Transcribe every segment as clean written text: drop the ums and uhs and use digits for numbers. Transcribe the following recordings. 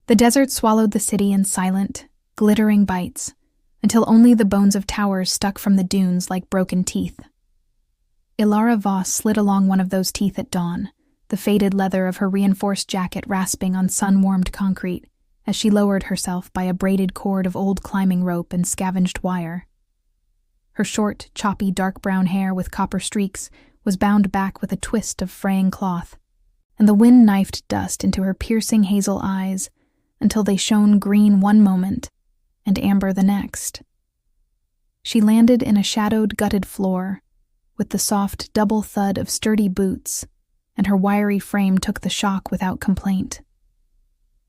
The desert swallowed the city in silent, glittering bites, until only the bones of towers stuck from the dunes like broken teeth. Elara Voss slid along one of those teeth at dawn, the faded leather of her reinforced jacket rasping on sun-warmed concrete as she lowered herself by a braided cord of old climbing rope and scavenged wire. Her short, choppy, dark brown hair with copper streaks was bound back with a twist of fraying cloth, and the wind knifed dust into her piercing hazel eyes until they shone green one moment and amber the next. She landed in a shadowed, gutted floor, with the soft double thud of sturdy boots, and her wiry frame took the shock without complaint.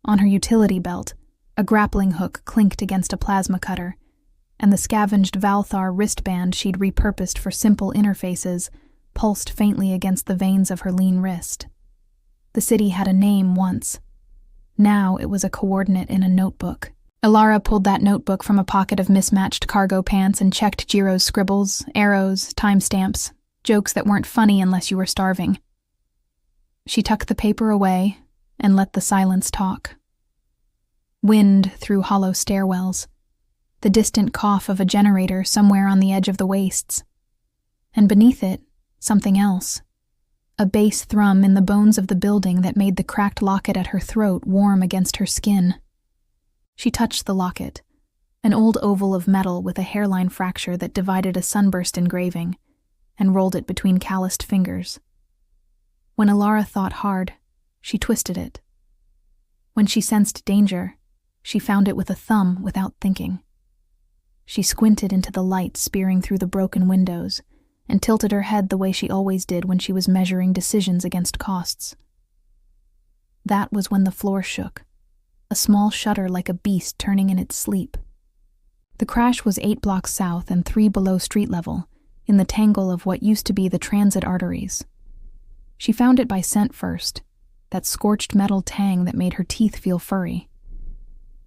On her utility belt, a grappling hook clinked against a plasma cutter, and the scavenged Valthar wristband she'd repurposed for simple interfaces pulsed faintly against the veins of her lean wrist. The city had a name once. Now it was a coordinate in a notebook. Elara pulled that notebook from a pocket of mismatched cargo pants and checked Jiro's scribbles, arrows, timestamps, jokes that weren't funny unless you were starving. She tucked the paper away and let the silence talk. Wind through hollow stairwells, the distant cough of a generator somewhere on the edge of the wastes, and beneath it, something else. A bass thrum in the bones of the building that made the cracked locket at her throat warm against her skin. She touched the locket, an old oval of metal with a hairline fracture that divided a sunburst engraving, and rolled it between calloused fingers. When Elara thought hard, she twisted it. When she sensed danger, she found it with a thumb without thinking. She squinted into the light spearing through the broken windows and tilted her head the way she always did when she was measuring decisions against costs. That was when the floor shook, a small shudder like a beast turning in its sleep. The crash was 8 blocks south and 3 below street level, in the tangle of what used to be the transit arteries. She found it by scent first, that scorched metal tang that made her teeth feel furry.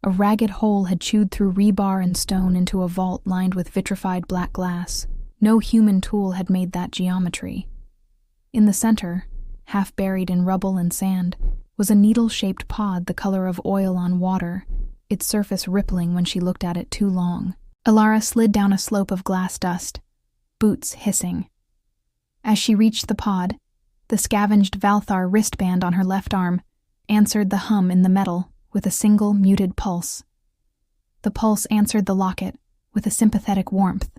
A ragged hole had chewed through rebar and stone into a vault lined with vitrified black glass. No human tool had made that geometry. In the center, half buried in rubble and sand, was a needle-shaped pod the color of oil on water, its surface rippling when she looked at it too long. Elara slid down a slope of glass dust, boots hissing. As she reached the pod, the scavenged Valthar wristband on her left arm answered the hum in the metal with a single muted pulse. The pulse answered the locket with a sympathetic warmth.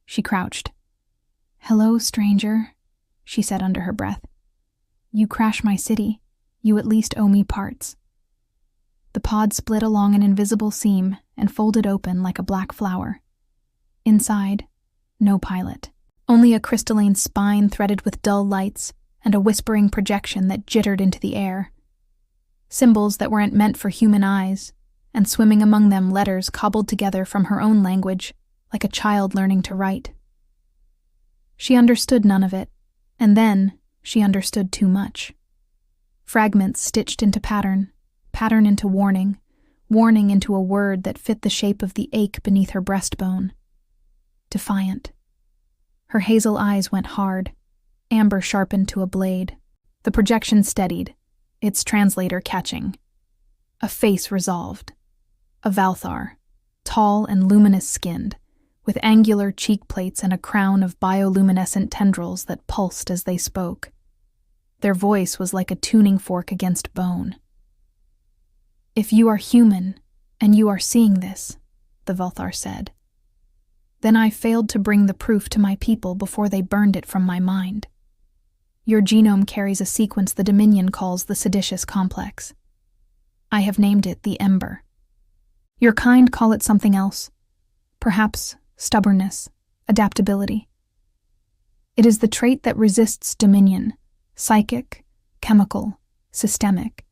She crouched. "Hello, stranger," she said under her breath. "You crash my city. You at least owe me parts." The pod split along an invisible seam and folded open like a black flower. Inside, no pilot. Only a crystalline spine threaded with dull lights and a whispering projection that jittered into the air. Symbols that weren't meant for human eyes, and swimming among them letters cobbled together from her own language, like a child learning to write. She understood none of it, and then she understood too much. Fragments stitched into pattern, pattern into warning, warning into a word that fit the shape of the ache beneath her breastbone. Defiant. Her hazel eyes went hard, amber sharpened to a blade. The projection steadied, its translator catching. A face resolved. A Valthar, tall and luminous-skinned, with angular cheek plates and a crown of bioluminescent tendrils that pulsed as they spoke. Their voice was like a tuning fork against bone. "If you are human, and you are seeing this," the Valthar said, "then I failed to bring the proof to my people before they burned it from my mind. Your genome carries a sequence the Dominion calls the seditious complex. I have named it the Ember. Your kind call it something else, perhaps stubbornness, adaptability. It is the trait that resists dominion, psychic, chemical, systemic.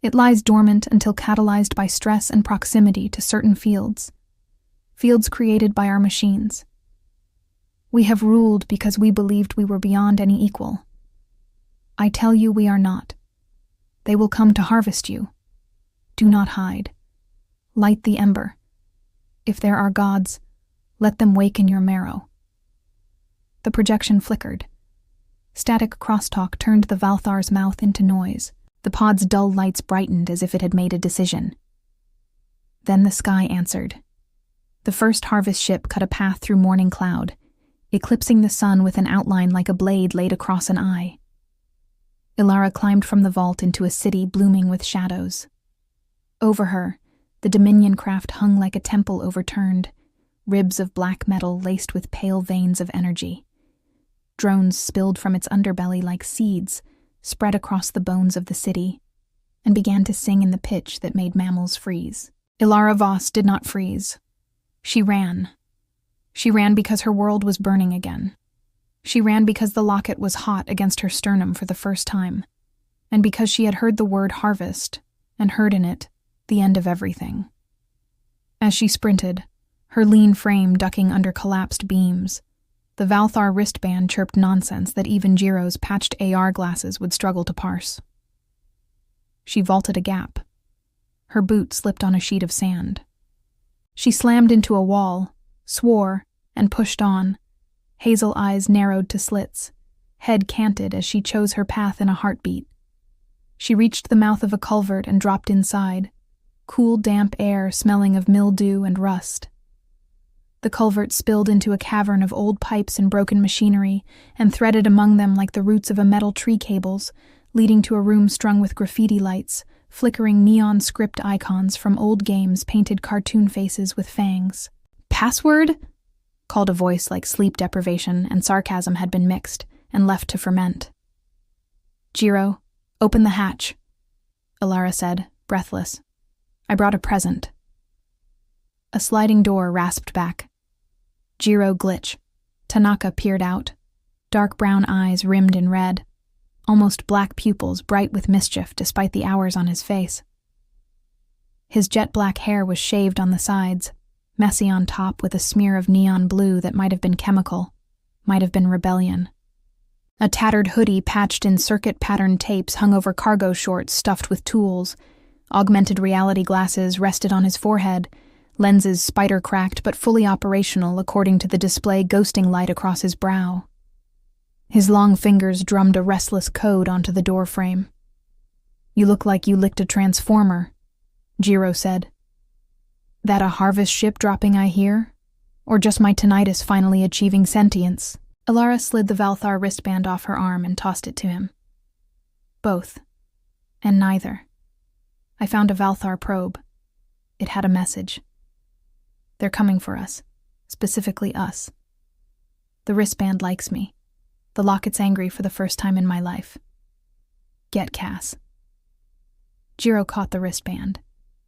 It lies dormant until catalyzed by stress and proximity to certain fields created by our machines. We have ruled because we believed we were beyond any equal. I tell you we are not. They will come to harvest you. Do not hide. Light the ember. If there are gods, let them wake in your marrow." The projection flickered. Static crosstalk turned the Valthar's mouth into noise. The pod's dull lights brightened as if it had made a decision. Then the sky answered. The first harvest ship cut a path through morning cloud, eclipsing the sun with an outline like a blade laid across an eye. Elara climbed from the vault into a city blooming with shadows. Over her, the Dominion craft hung like a temple overturned, ribs of black metal laced with pale veins of energy. Drones spilled from its underbelly like seeds, spread across the bones of the city, and began to sing in the pitch that made mammals freeze. Elara Voss did not freeze. She ran. She ran because her world was burning again. She ran because the locket was hot against her sternum for the first time, and because she had heard the word harvest, and heard in it the end of everything. As she sprinted, her lean frame ducking under collapsed beams, the Valthar wristband chirped nonsense that even Jiro's patched AR glasses would struggle to parse. She vaulted a gap. Her boot slipped on a sheet of sand. She slammed into a wall, swore, and pushed on, hazel eyes narrowed to slits, head canted as she chose her path in a heartbeat. She reached the mouth of a culvert and dropped inside, cool, damp air smelling of mildew and rust. The culvert spilled into a cavern of old pipes and broken machinery, and threaded among them like the roots of a metal tree cables, leading to a room strung with graffiti lights, flickering neon script icons from old games painted cartoon faces with fangs. "Password?" called a voice like sleep deprivation and sarcasm had been mixed and left to ferment. "Jiro, open the hatch," Elara said, breathless. "I brought a present." A sliding door rasped back. Jiro glitch. Tanaka peered out, dark brown eyes rimmed in red, almost black pupils bright with mischief despite the hours on his face. His jet black hair was shaved on the sides, messy on top with a smear of neon blue that might have been chemical, might have been rebellion. A tattered hoodie patched in circuit-patterned tapes hung over cargo shorts stuffed with tools. Augmented reality glasses rested on his forehead, lenses spider-cracked but fully operational according to the display ghosting light across his brow. His long fingers drummed a restless code onto the door frame. "You look like you licked a transformer," Jiro said. "That a harvest ship dropping, I hear? Or just my tinnitus finally achieving sentience?" Elara slid the Valthar wristband off her arm and tossed it to him. "Both. And neither. I found a Valthar probe. It had a message. They're coming for us. Specifically us. The wristband likes me. The locket's angry for the first time in my life. Get Cass." Jiro caught the wristband,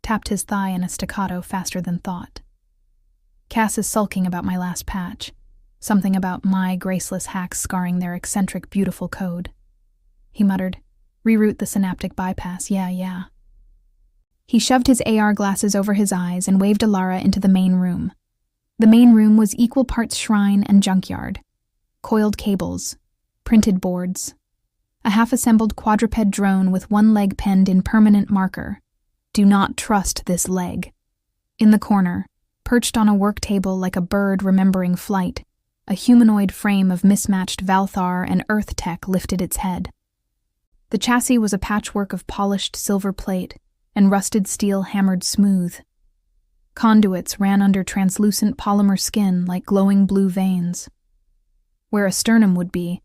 tapped his thigh in a staccato faster than thought. "Cass is sulking about my last patch. Something about my graceless hacks scarring their eccentric, beautiful code." He muttered, "Reroute the synaptic bypass, yeah." He shoved his AR glasses over his eyes and waved Elara into the main room. The main room was equal parts shrine and junkyard. Coiled cables, printed boards, a half-assembled quadruped drone with one leg penned in permanent marker. "Do not trust this leg." In the corner, perched on a work table like a bird remembering flight, a humanoid frame of mismatched Valthar and Earth tech lifted its head. The chassis was a patchwork of polished silver plate and rusted steel hammered smooth. Conduits ran under translucent polymer skin like glowing blue veins. Where a sternum would be,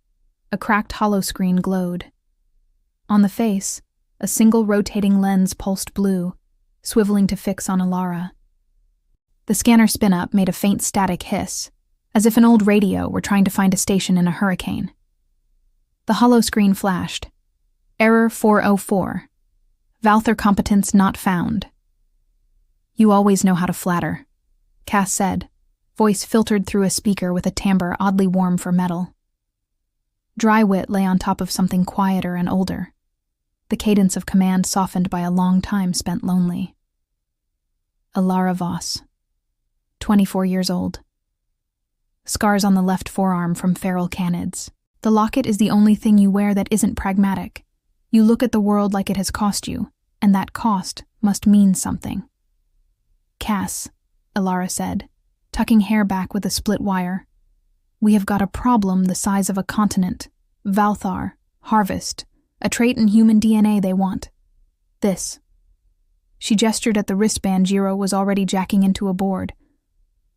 a cracked holoscreen glowed. On the face, a single rotating lens pulsed blue, swiveling to fix on Elara. The scanner spin-up made a faint static hiss, as if an old radio were trying to find a station in a hurricane. The holoscreen flashed. "Error 404. Valthar competence not found." "You always know how to flatter," Cass said, voice filtered through a speaker with a timbre oddly warm for metal. Dry wit lay on top of something quieter and older, the cadence of command softened by a long time spent lonely. Elara Voss, 24 years old. Scars on the left forearm from feral canids. The locket is the only thing you wear that isn't pragmatic. You look at the world like it has cost you, and that cost must mean something. "Cass," Elara said, tucking hair back with a split wire. "We have got a problem the size of a continent. Valthar, harvest, A trait in human DNA they want. This. She gestured at the wristband Jiro was already jacking into a board.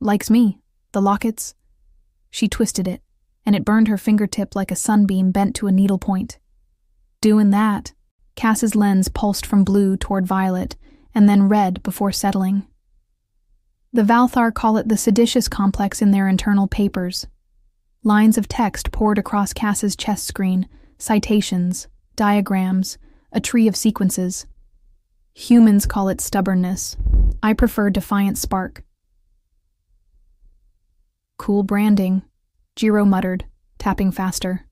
Likes me. The lockets. She twisted it, and it burned her fingertip like a sunbeam bent to a needlepoint. Doing that. Cass's lens pulsed from blue toward violet, and then red before settling. The Valthar call it the seditious complex in their internal papers. Lines of text poured across Cass's chest screen, citations, diagrams, a tree of sequences. Humans call it stubbornness. I prefer Defiant Spark. Cool branding, Jiro muttered, tapping faster.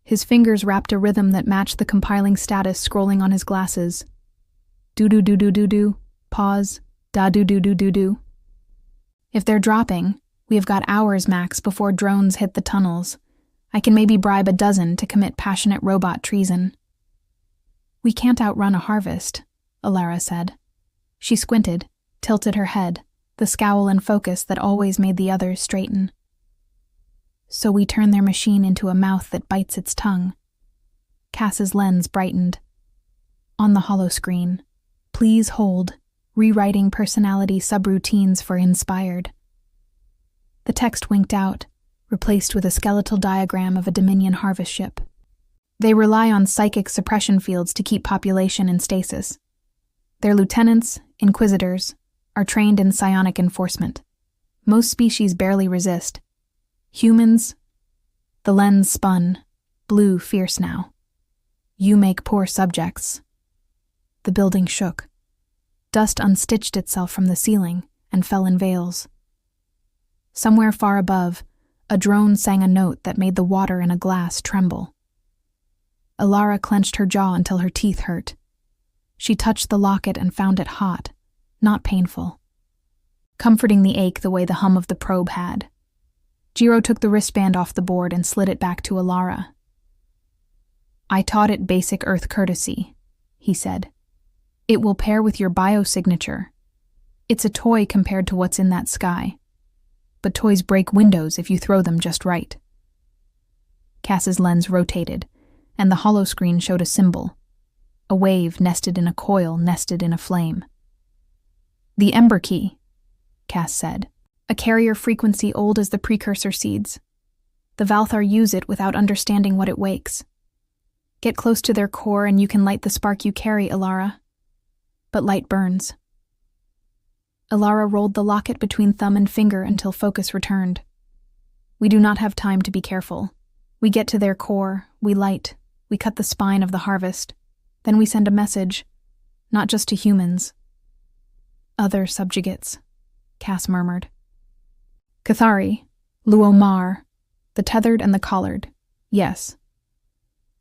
His fingers rapped a rhythm that matched the compiling status scrolling on his glasses. Do-do-do-do-do-do, pause, da-do-do-do-do-do. If they're dropping, we have got hours max before drones hit the tunnels. I can maybe bribe a dozen to commit passionate robot treason. We can't outrun a harvest, Elara said. She squinted, tilted her head, the scowl and focus that always made the others straighten. So we turn their machine into a mouth that bites its tongue. Cass's lens brightened. On the holoscreen, please hold, rewriting personality subroutines for inspired. The text winked out, replaced with a skeletal diagram of a Dominion harvest ship. They rely on psychic suppression fields to keep population in stasis. Their lieutenants, Inquisitors, are trained in psionic enforcement. Most species barely resist. Humans, the lens spun, blue fierce now. You make poor subjects. The building shook. Dust unstitched itself from the ceiling and fell in veils. Somewhere far above, a drone sang a note that made the water in a glass tremble. Elara clenched her jaw until her teeth hurt. She touched the locket and found it hot, not painful, comforting the ache the way the hum of the probe had. Jiro took the wristband off the board and slid it back to Elara. I taught it basic Earth courtesy, he said. It will pair with your biosignature. It's a toy compared to what's in that sky. But toys break windows if you throw them just right. Cass's lens rotated, and the holoscreen showed a symbol. A wave nested in a coil nested in a flame. The Ember key, Cass said. A carrier frequency old as the precursor seeds. The Valthar use it without understanding what it wakes. Get close to their core and you can light the spark you carry, Elara. But light burns. Elara rolled the locket between thumb and finger until focus returned. We do not have time to be careful. We get to their core, we light, we cut the spine of the harvest. Then we send a message, not just to humans. Other subjugates, Cass murmured. Cathari, Luomar, the tethered and the collared, yes.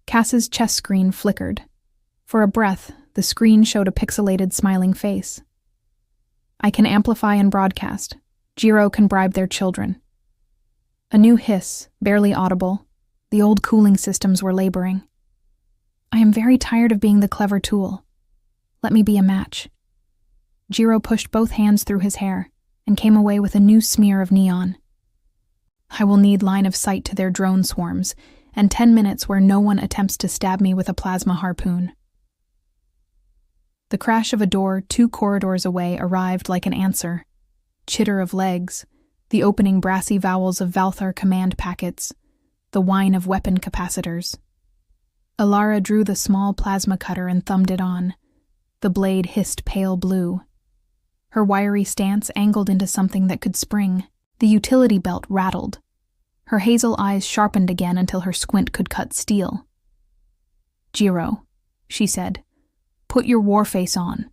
Cass's chest screen flickered. For a breath, the screen showed a pixelated smiling face. I can amplify and broadcast. Jiro can bribe their children. A new hiss, barely audible. The old cooling systems were laboring. I am very tired of being the clever tool. Let me be a match. Jiro pushed both hands through his hair and came away with a new smear of neon. I will need line of sight to their drone swarms, and 10 minutes where no one attempts to stab me with a plasma harpoon. The crash of a door 2 corridors away arrived like an answer. Chitter of legs, the opening brassy vowels of Valthar command packets, the whine of weapon capacitors. Elara drew the small plasma cutter and thumbed it on. The blade hissed pale blue. Her wiry stance angled into something that could spring. The utility belt rattled. Her hazel eyes sharpened again until her squint could cut steel. Jiro, she said, put your war face on.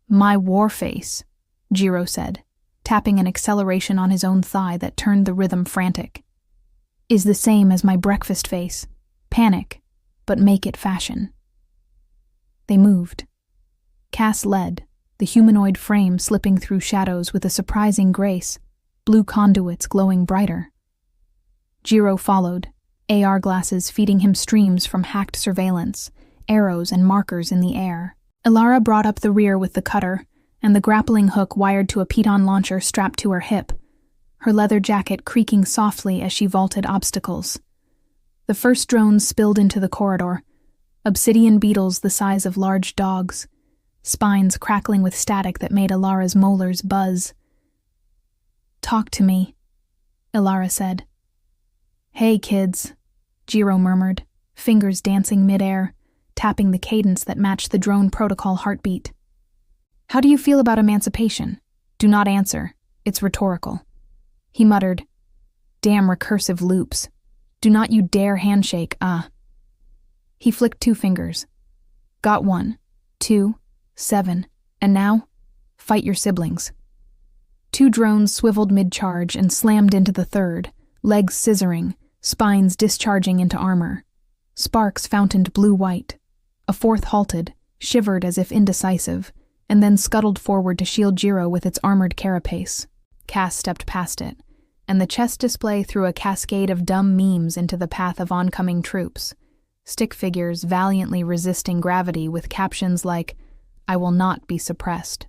My war face, Jiro said, tapping an acceleration on his own thigh that turned the rhythm frantic, is the same as my breakfast face. Panic, but make it fashion. They moved. Cass led, the humanoid frame slipping through shadows with a surprising grace, blue conduits glowing brighter. Jiro followed, AR glasses feeding him streams from hacked surveillance, arrows and markers in the air. Elara brought up the rear with the cutter, and the grappling hook wired to a piton launcher strapped to her hip, her leather jacket creaking softly as she vaulted obstacles. The first drones spilled into the corridor, obsidian beetles the size of large dogs, spines crackling with static that made Elara's molars buzz. "Talk to me," Elara said. "Hey, kids," Jiro murmured, fingers dancing midair, tapping the cadence that matched the drone protocol heartbeat. "How do you feel about emancipation? Do not answer. It's rhetorical." He muttered, "Damn recursive loops. Do not you dare handshake, He flicked 2 fingers. "Got 1, 2, 7, and now, fight your siblings." 2 drones swiveled mid-charge and slammed into the third, legs scissoring, spines discharging into armor. Sparks fountained blue-white. A 4th halted, shivered as if indecisive, and then scuttled forward to shield Jiro with its armored carapace. Cass stepped past it, and the chess display threw a cascade of dumb memes into the path of oncoming troops, stick figures valiantly resisting gravity with captions like, "I will not be suppressed."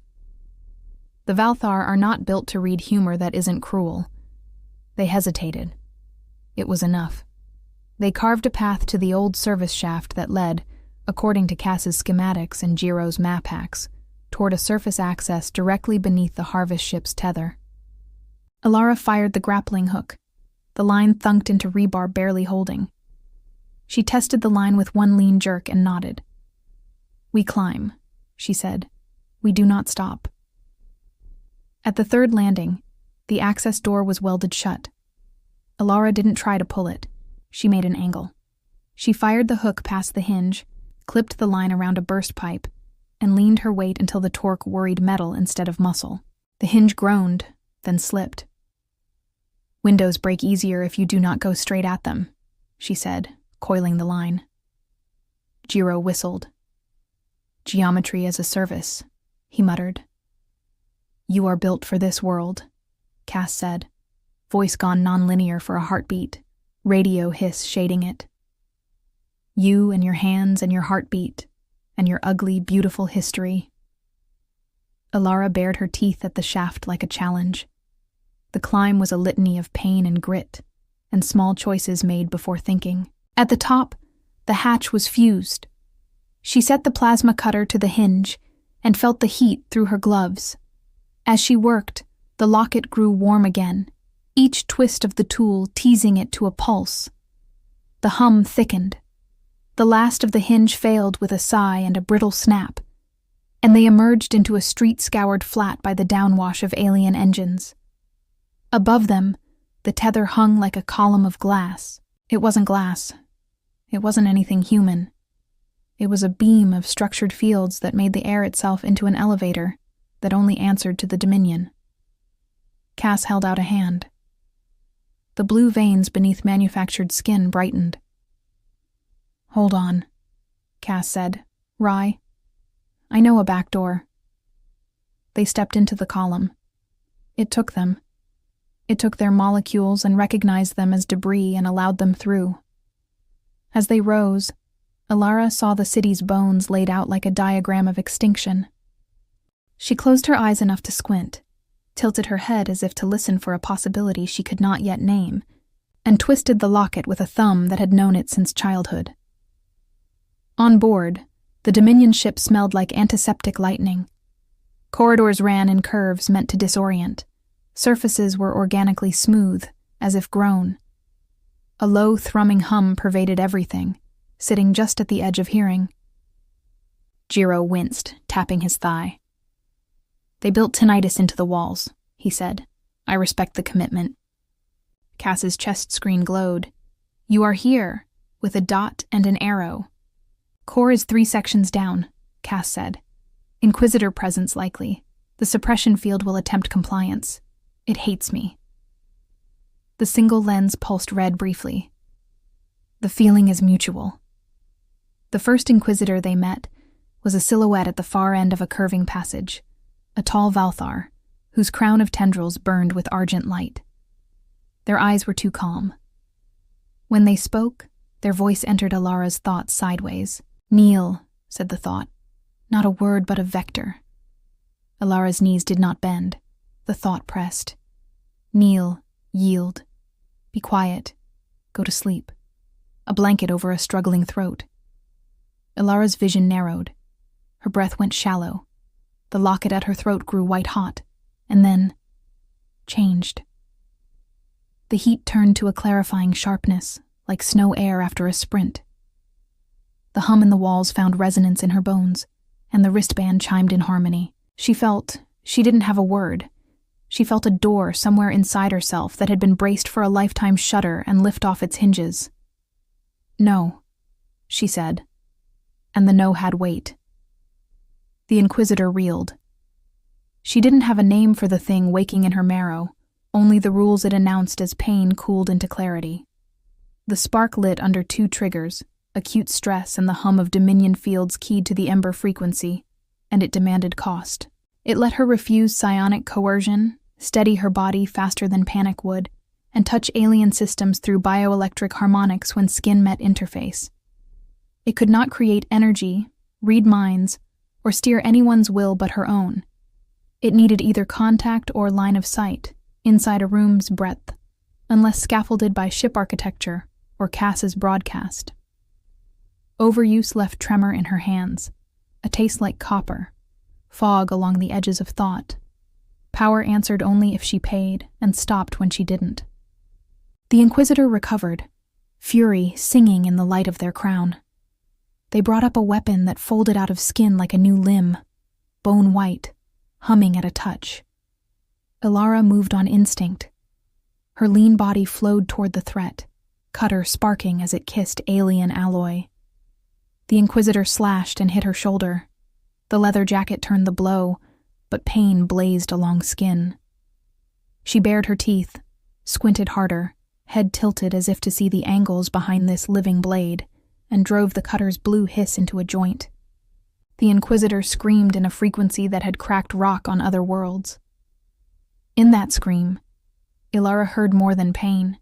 The Valthar are not built to read humor that isn't cruel. They hesitated. It was enough. They carved a path to the old service shaft that led, according to Cass's schematics and Jiro's map hacks, toward a surface access directly beneath the harvest ship's tether. Elara fired the grappling hook. The line thunked into rebar barely holding. She tested the line with one lean jerk and nodded. "We climb," she said. "We do not stop." At the 3rd landing, the access door was welded shut. Elara didn't try to pull it. She made an angle. She fired the hook past the hinge, clipped the line around a burst pipe, and leaned her weight until the torque worried metal instead of muscle. The hinge groaned, then slipped. "Windows break easier if you do not go straight at them," she said, coiling the line. Jiro whistled. "Geometry as a service," he muttered. "You are built for this world," Cass said, voice gone nonlinear for a heartbeat, radio hiss shading it. "You and your hands and your heartbeat, and your ugly, beautiful history." Elara bared her teeth at the shaft like a challenge. The climb was a litany of pain and grit, and small choices made before thinking. At the top, the hatch was fused. She set the plasma cutter to the hinge and felt the heat through her gloves. As she worked, the locket grew warm again, each twist of the tool teasing it to a pulse. The hum thickened. The last of the hinge failed with a sigh and a brittle snap, and they emerged into a street scoured flat by the downwash of alien engines. Above them, the tether hung like a column of glass. It wasn't glass. It wasn't anything human. It was a beam of structured fields that made the air itself into an elevator that only answered to the Dominion. Cass held out a hand. The blue veins beneath manufactured skin brightened. "Hold on," Cass said, wry. "I know a back door." They stepped into the column. It took them. It took their molecules and recognized them as debris and allowed them through. As they rose, Elara saw the city's bones laid out like a diagram of extinction. She closed her eyes enough to squint, tilted her head as if to listen for a possibility she could not yet name, and twisted the locket with a thumb that had known it since childhood. On board, the Dominion ship smelled like antiseptic lightning. Corridors ran in curves meant to disorient. Surfaces were organically smooth, as if grown. A low, thrumming hum pervaded everything, sitting just at the edge of hearing. Jiro winced, tapping his thigh. "They built tinnitus into the walls," he said. "I respect the commitment." Cass's chest screen glowed. "You are here, with a dot and an arrow." "Core is 3 sections down," Cass said. "Inquisitor presence likely. The suppression field will attempt compliance. It hates me." The single lens pulsed red briefly. "The feeling is mutual." The first Inquisitor they met was a silhouette at the far end of a curving passage, a tall Valthar, whose crown of tendrils burned with argent light. Their eyes were too calm. When they spoke, their voice entered Elara's thoughts sideways. "Kneel," said the thought. Not a word but a vector. Elara's knees did not bend. The thought pressed. "Kneel, yield. Be quiet. Go to sleep." a blanket over a struggling throat. Elara's vision narrowed. Her breath went shallow. The locket at her throat grew white-hot, and then changed. The heat turned to a clarifying sharpness, like snow air after a sprint. The hum in the walls found resonance in her bones, and the wristband chimed in harmony. She didn't have a word. She felt a door somewhere inside herself that had been braced for a lifetime shudder and lift off its hinges. "No," she said, and the no had weight. The Inquisitor reeled. She didn't have a name for the thing waking in her marrow, only the rules it announced as pain cooled into clarity. The spark lit under two triggers, acute stress and the hum of Dominion fields keyed to the Ember frequency, and it demanded cost. It let her refuse psionic coercion, steady her body faster than panic would, and touch alien systems through bioelectric harmonics when skin met interface. It could not create energy, read minds, or steer anyone's will but her own. It needed either contact or line of sight, inside a room's breadth, unless scaffolded by ship architecture or Cass's broadcast. Overuse left tremor in her hands, a taste like copper, fog along the edges of thought. Power answered only if she paid, and stopped when she didn't. The Inquisitor recovered, fury singing in the light of their crown. They brought up a weapon that folded out of skin like a new limb, bone white, humming at a touch. Elara moved on instinct. Her lean body flowed toward the threat, cutter sparking as it kissed alien alloy. The Inquisitor slashed and hit her shoulder. The leather jacket turned the blow, but pain blazed along skin. She bared her teeth, squinted harder, head tilted as if to see the angles behind this living blade, and drove the cutter's blue hiss into a joint. The Inquisitor screamed in a frequency that had cracked rock on other worlds. In that scream, Elara heard more than pain.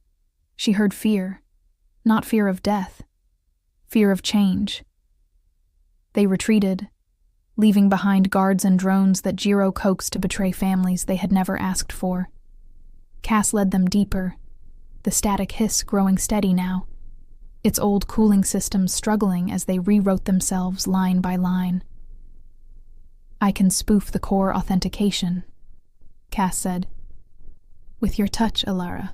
She heard fear, not fear of death, fear of change. They retreated, leaving behind guards and drones that Jiro coaxed to betray families they had never asked for. Cass led them deeper, the static hiss growing steady now, its old cooling systems struggling as they rewrote themselves line by line. "I can spoof the core authentication," Cass said. "With your touch, Elara.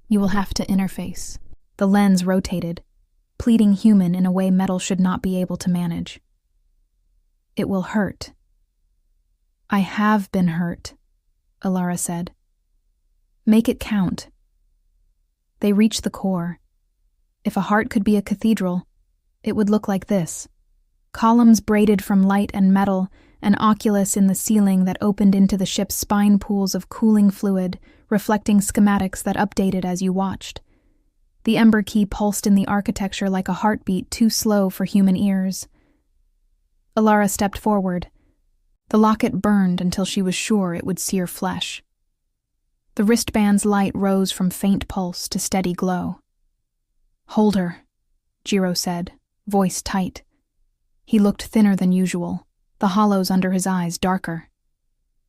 You will have to interface." The lens rotated, pleading human in a way metal should not be able to manage. "It will hurt." "I have been hurt," Elara said. "Make it count." They reached the core. If a heart could be a cathedral, it would look like this. Columns braided from light and metal, an oculus in the ceiling that opened into the ship's spine pools of cooling fluid, reflecting schematics that updated as you watched. The Ember key pulsed in the architecture like a heartbeat too slow for human ears. Elara stepped forward. The locket burned until she was sure it would sear flesh. The wristband's light rose from faint pulse to steady glow. "Hold her," Jiro said, voice tight. He looked thinner than usual, the hollows under his eyes darker.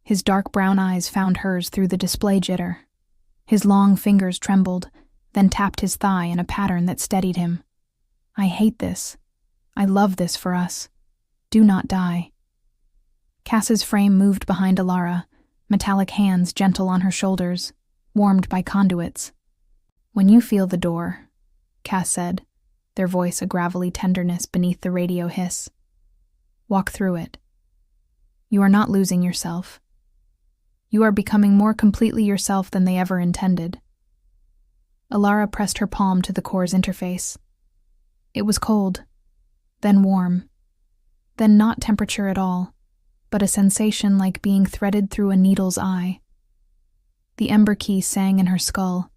His dark brown eyes found hers through the display jitter. His long fingers trembled, then tapped his thigh in a pattern that steadied him. "I hate this. I love this for us. Do not die." Cass's frame moved behind Elara, metallic hands gentle on her shoulders, warmed by conduits. "When you feel the door," Cass said, their voice a gravelly tenderness beneath the radio hiss, "walk through it. You are not losing yourself. You are becoming more completely yourself than they ever intended." Elara pressed her palm to the core's interface. It was cold, then warm, then not temperature at all, but a sensation like being threaded through a needle's eye. The Ember key sang in her skull.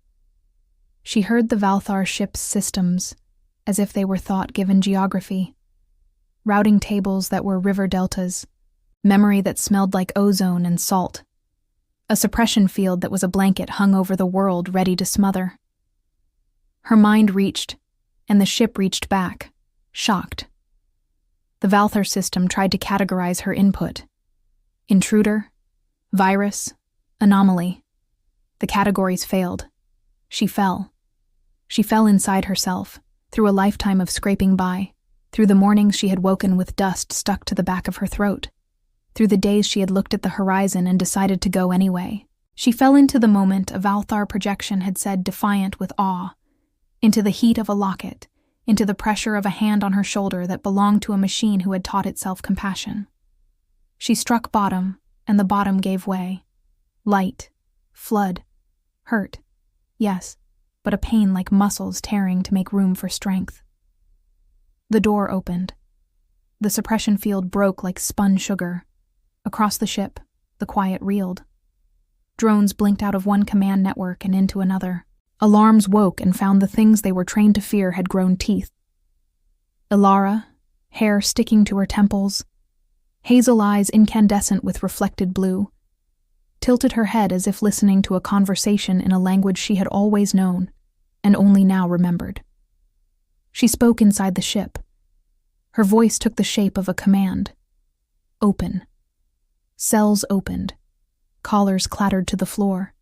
She heard the Valthar ship's systems, as if they were thought-given geography. Routing tables that were river deltas, memory that smelled like ozone and salt. A suppression field that was a blanket hung over the world ready to smother. Her mind reached, and the ship reached back, shocked. The Valthar system tried to categorize her input. Intruder, virus, anomaly. The categories failed. She fell. She fell inside herself, through a lifetime of scraping by, through the mornings she had woken with dust stuck to the back of her throat, through the days she had looked at the horizon and decided to go anyway. She fell into the moment a Valthar projection had said defiant with awe, into the heat of a locket, into the pressure of a hand on her shoulder that belonged to a machine who had taught itself compassion. She struck bottom, and the bottom gave way. Light, flood, hurt, yes, but a pain like muscles tearing to make room for strength. The door opened. The suppression field broke like spun sugar. Across the ship, the quiet reeled. Drones blinked out of one command network and into another. Alarms woke and found the things they were trained to fear had grown teeth. Elara, hair sticking to her temples, hazel eyes incandescent with reflected blue, tilted her head as if listening to a conversation in a language she had always known and only now remembered. She spoke inside the ship. Her voice took the shape of a command. Open. Cells opened. Collars clattered to the floor.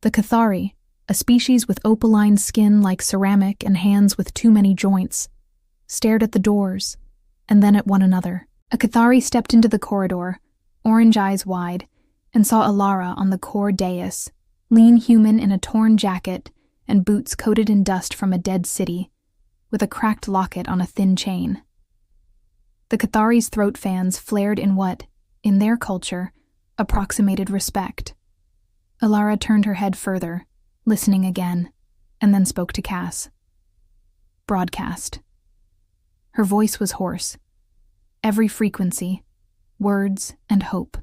The Cathari, a species with opaline skin like ceramic and hands with too many joints, stared at the doors, and then at one another. A Cathari stepped into the corridor, orange eyes wide, and saw Elara on the core dais, lean human in a torn jacket and boots coated in dust from a dead city, with a cracked locket on a thin chain. The Cathari's throat fans flared in what, in their culture, approximated respect. Elara turned her head further, listening again, and then spoke to Cass. Broadcast. Her voice was hoarse. Every frequency, words, and hope.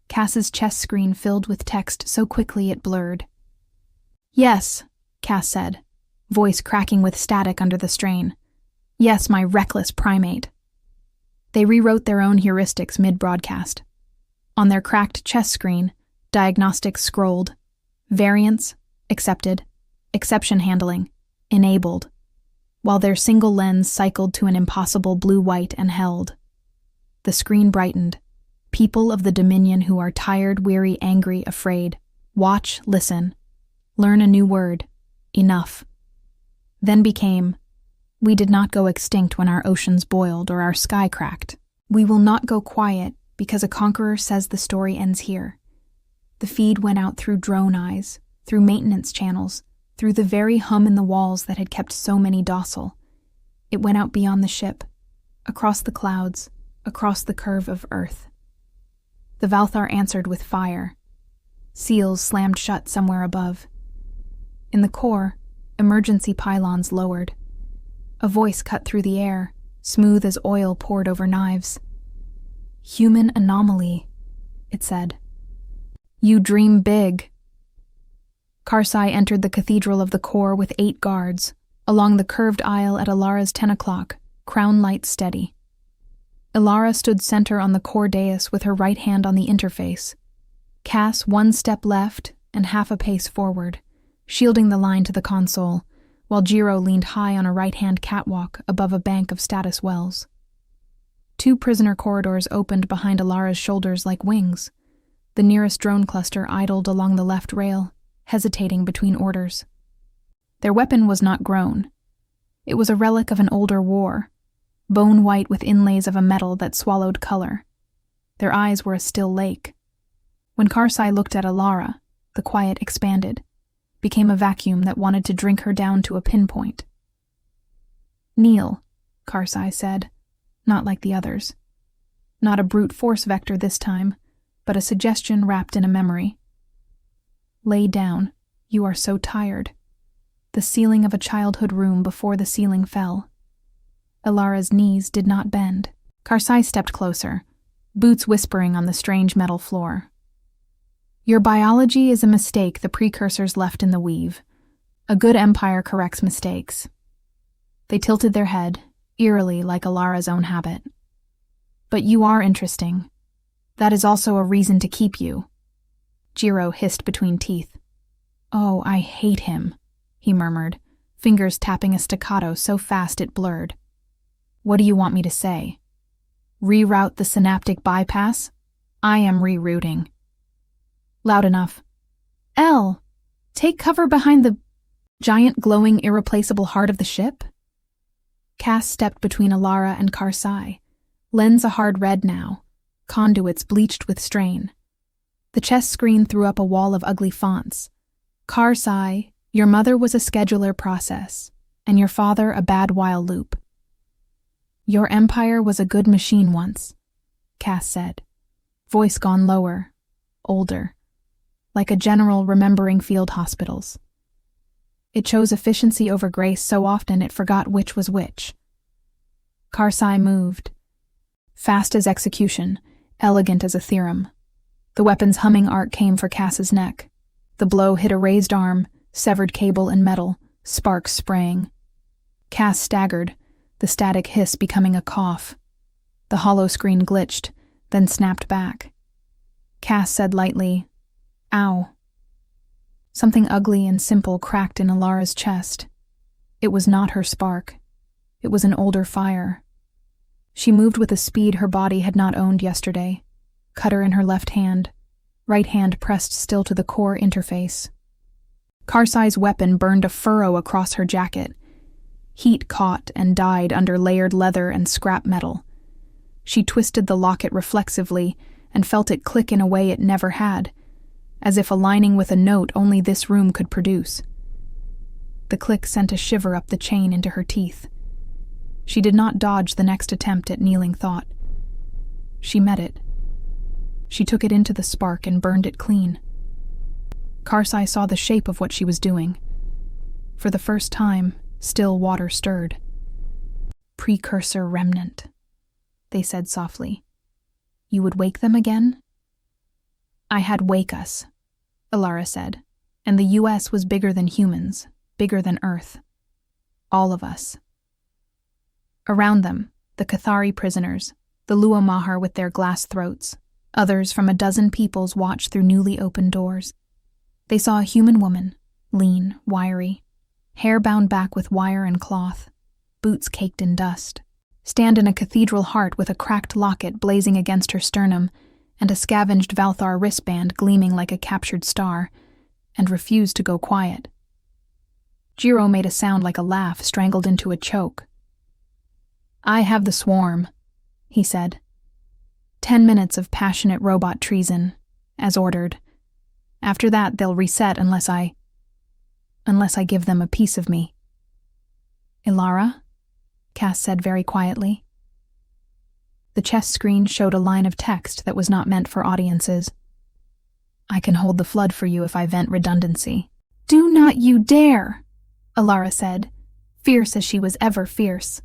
Cass's chest screen filled with text so quickly it blurred. Yes, Cass said, voice cracking with static under the strain. Yes, my reckless primate. They rewrote their own heuristics mid-broadcast. On their cracked chest screen, diagnostics scrolled. Variance, accepted. Exception handling, enabled. While their single lens cycled to an impossible blue-white and held. The screen brightened. People of the Dominion who are tired, weary, angry, afraid. Watch, listen. Learn a new word. Enough. Then became, we did not go extinct when our oceans boiled or our sky cracked. We will not go quiet because a conqueror says the story ends here. The feed went out through drone eyes, through maintenance channels, through the very hum in the walls that had kept so many docile. It went out beyond the ship, across the clouds, across the curve of Earth. The Valthar answered with fire. Seals slammed shut somewhere above. In the core, emergency pylons lowered. A voice cut through the air, smooth as oil poured over knives. Human anomaly, it said. You dream big. Kar'Sai entered the cathedral of the core with 8 guards, along the curved aisle at Elara's 10 o'clock, crown light steady. Elara stood center on the core dais with her right hand on the interface. Cass 1 step left and half a pace forward, shielding the line to the console, while Jiro leaned high on a right-hand catwalk above a bank of status wells. 2 prisoner corridors opened behind Elara's shoulders like wings. The nearest drone cluster idled along the left rail, hesitating between orders. Their weapon was not grown. It was a relic of an older war, bone white with inlays of a metal that swallowed color. Their eyes were a still lake. When Kar'Sai looked at Elara, the quiet expanded, became a vacuum that wanted to drink her down to a pinpoint. Kneel, Kar'Sai said, not like the others. Not a brute force vector this time, but a suggestion wrapped in a memory. Lay down, you are so tired. The ceiling of a childhood room before the ceiling fell. Elara's knees did not bend. Kar'Sai stepped closer, boots whispering on the strange metal floor. Your biology is a mistake the precursors left in the weave. A good empire corrects mistakes. They tilted their head, eerily like Elara's own habit. But you are interesting. That is also a reason to keep you. Jiro hissed between teeth. Oh, I hate him, he murmured, fingers tapping a staccato so fast it blurred. What do you want me to say? Reroute the synaptic bypass? I am rerouting. Loud enough. Take cover behind the... Giant, glowing, irreplaceable heart of the ship? Cass stepped between Elara and Kar'Sai, lens a hard red now, conduits bleached with strain. The chest screen threw up a wall of ugly fonts. Kar'Sai, your mother was a scheduler process, and your father a bad while loop. Your empire was a good machine once, Cass said, voice gone lower, older, like a general remembering field hospitals. It chose efficiency over grace so often it forgot which was which. Kar'Sai moved. Fast as execution, elegant as a theorem. The weapon's humming arc came for Cass's neck. The blow hit a raised arm, severed cable and metal, sparks spraying. Cass staggered, the static hiss becoming a cough. The hollow screen glitched, then snapped back. Cass said lightly, "Ow." Something ugly and simple cracked in Elara's chest. It was not her spark. It was an older fire. She moved with a speed her body had not owned yesterday, cutter in her left hand, right hand pressed still to the core interface. Kar'Sai's weapon burned a furrow across her jacket. Heat caught and died under layered leather and scrap metal. She twisted the locket reflexively and felt it click in a way it never had, as if aligning with a note only this room could produce. The click sent a shiver up the chain into her teeth. She did not dodge the next attempt at kneeling thought. She met it. She took it into the spark and burned it clean. Kar'Sai saw the shape of what she was doing. For the first time, still water stirred. "Precursor remnant," they said softly. "You would wake them again?" "I had wake us," Elara said, "and the US was bigger than humans, bigger than Earth. All of us." Around them, the Cathari prisoners, the Lua Mahar with their glass throats, others from a dozen peoples watched through newly opened doors. They saw a human woman, lean, wiry, hair bound back with wire and cloth, boots caked in dust, stand in a cathedral-heart with a cracked locket blazing against her sternum and a scavenged Valthar wristband gleaming like a captured star, and refused to go quiet. Jiro made a sound like a laugh strangled into a choke. "I have the swarm," he said. 10 minutes of passionate robot treason, as ordered. After that, they'll reset unless I give them a piece of me. "Elara?" Cass said very quietly. The chest screen showed a line of text that was not meant for audiences. "I can hold the flood for you if I vent redundancy." "Do not you dare," Elara said, fierce as she was ever fierce.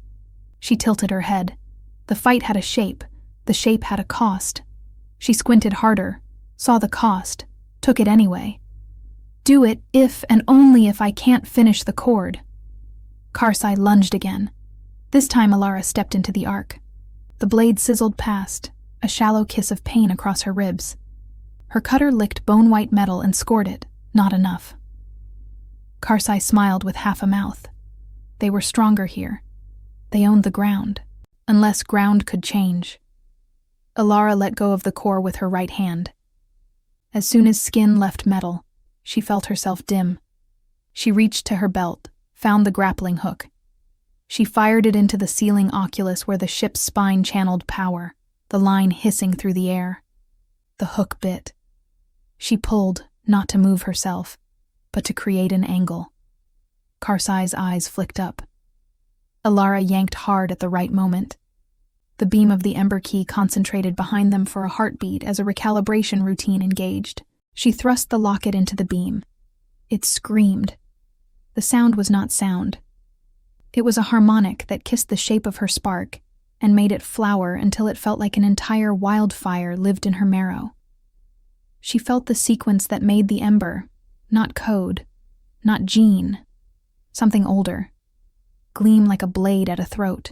She tilted her head. The fight had a shape. The shape had a cost. She squinted harder, saw the cost, took it anyway. "Do it if and only if I can't finish the cord." Kar'Sai lunged again. This time Elara stepped into the arc. The blade sizzled past, a shallow kiss of pain across her ribs. Her cutter licked bone-white metal and scored it, not enough. Kar'Sai smiled with half a mouth. They were stronger here. They owned the ground, unless ground could change. Elara let go of the core with her right hand. As soon as skin left metal, she felt herself dim. She reached to her belt, found the grappling hook. She fired it into the ceiling oculus where the ship's spine channeled power, the line hissing through the air. The hook bit. She pulled, not to move herself, but to create an angle. Kar'Sai's eyes flicked up. Elara yanked hard at the right moment. The beam of the Ember key concentrated behind them for a heartbeat as a recalibration routine engaged. She thrust the locket into the beam. It screamed. The sound was not sound. It was a harmonic that kissed the shape of her spark and made it flower until it felt like an entire wildfire lived in her marrow. She felt the sequence that made the Ember, not code, not gene, something older, gleam like a blade at a throat.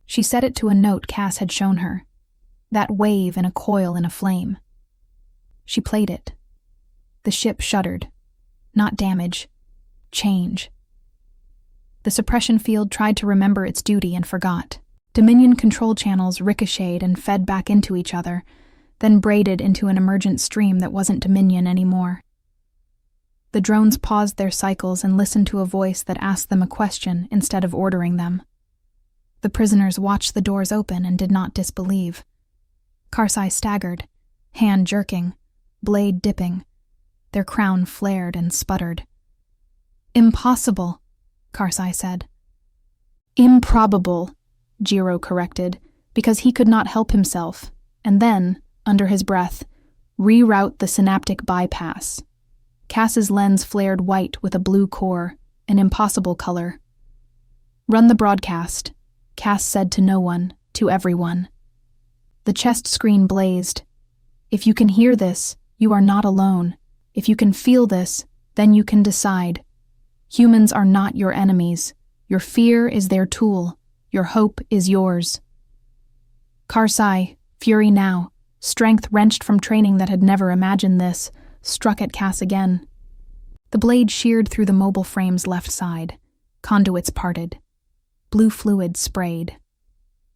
She set it to a note Cass had shown her, that wave in a coil in a flame. She played it. The ship shuddered. Not damage, change. The suppression field tried to remember its duty and forgot. Dominion control channels ricocheted and fed back into each other, then braided into an emergent stream that wasn't Dominion anymore. The drones paused their cycles and listened to a voice that asked them a question instead of ordering them. The prisoners watched the doors open and did not disbelieve. Kar'Sai staggered, hand jerking, blade dipping. Their crown flared and sputtered. "Impossible," Kar'Sai said. "Improbable," Jiro corrected, because he could not help himself, and then, under his breath, reroute the synaptic bypass. Cass's lens flared white with a blue core, an impossible color. "Run the broadcast," Cass said to no one, to everyone. The chest screen blazed. "If you can hear this, you are not alone. If you can feel this, then you can decide. Humans are not your enemies. Your fear is their tool. Your hope is yours." Kar'Sai, fury now, strength wrenched from training that had never imagined this, struck at Cass again. The blade sheared through the mobile frame's left side. Conduits parted. Blue fluid sprayed.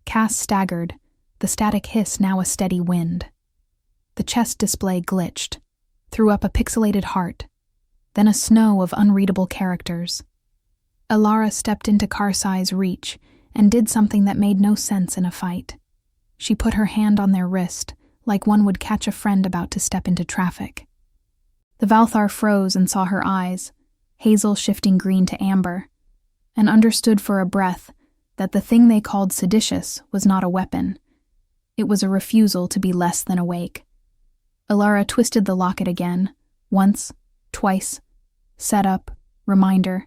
Cass staggered, the static hiss now a steady wind. The chest display glitched, threw up a pixelated heart, then a snow of unreadable characters. Elara stepped into Kar'Sai's reach and did something that made no sense in a fight. She put her hand on their wrist, like one would catch a friend about to step into traffic. The Valthar froze and saw her eyes, hazel shifting green to amber, and understood for a breath that the thing they called seditious was not a weapon. It was a refusal to be less than awake. Elara twisted the locket again, once, twice, set up, reminder,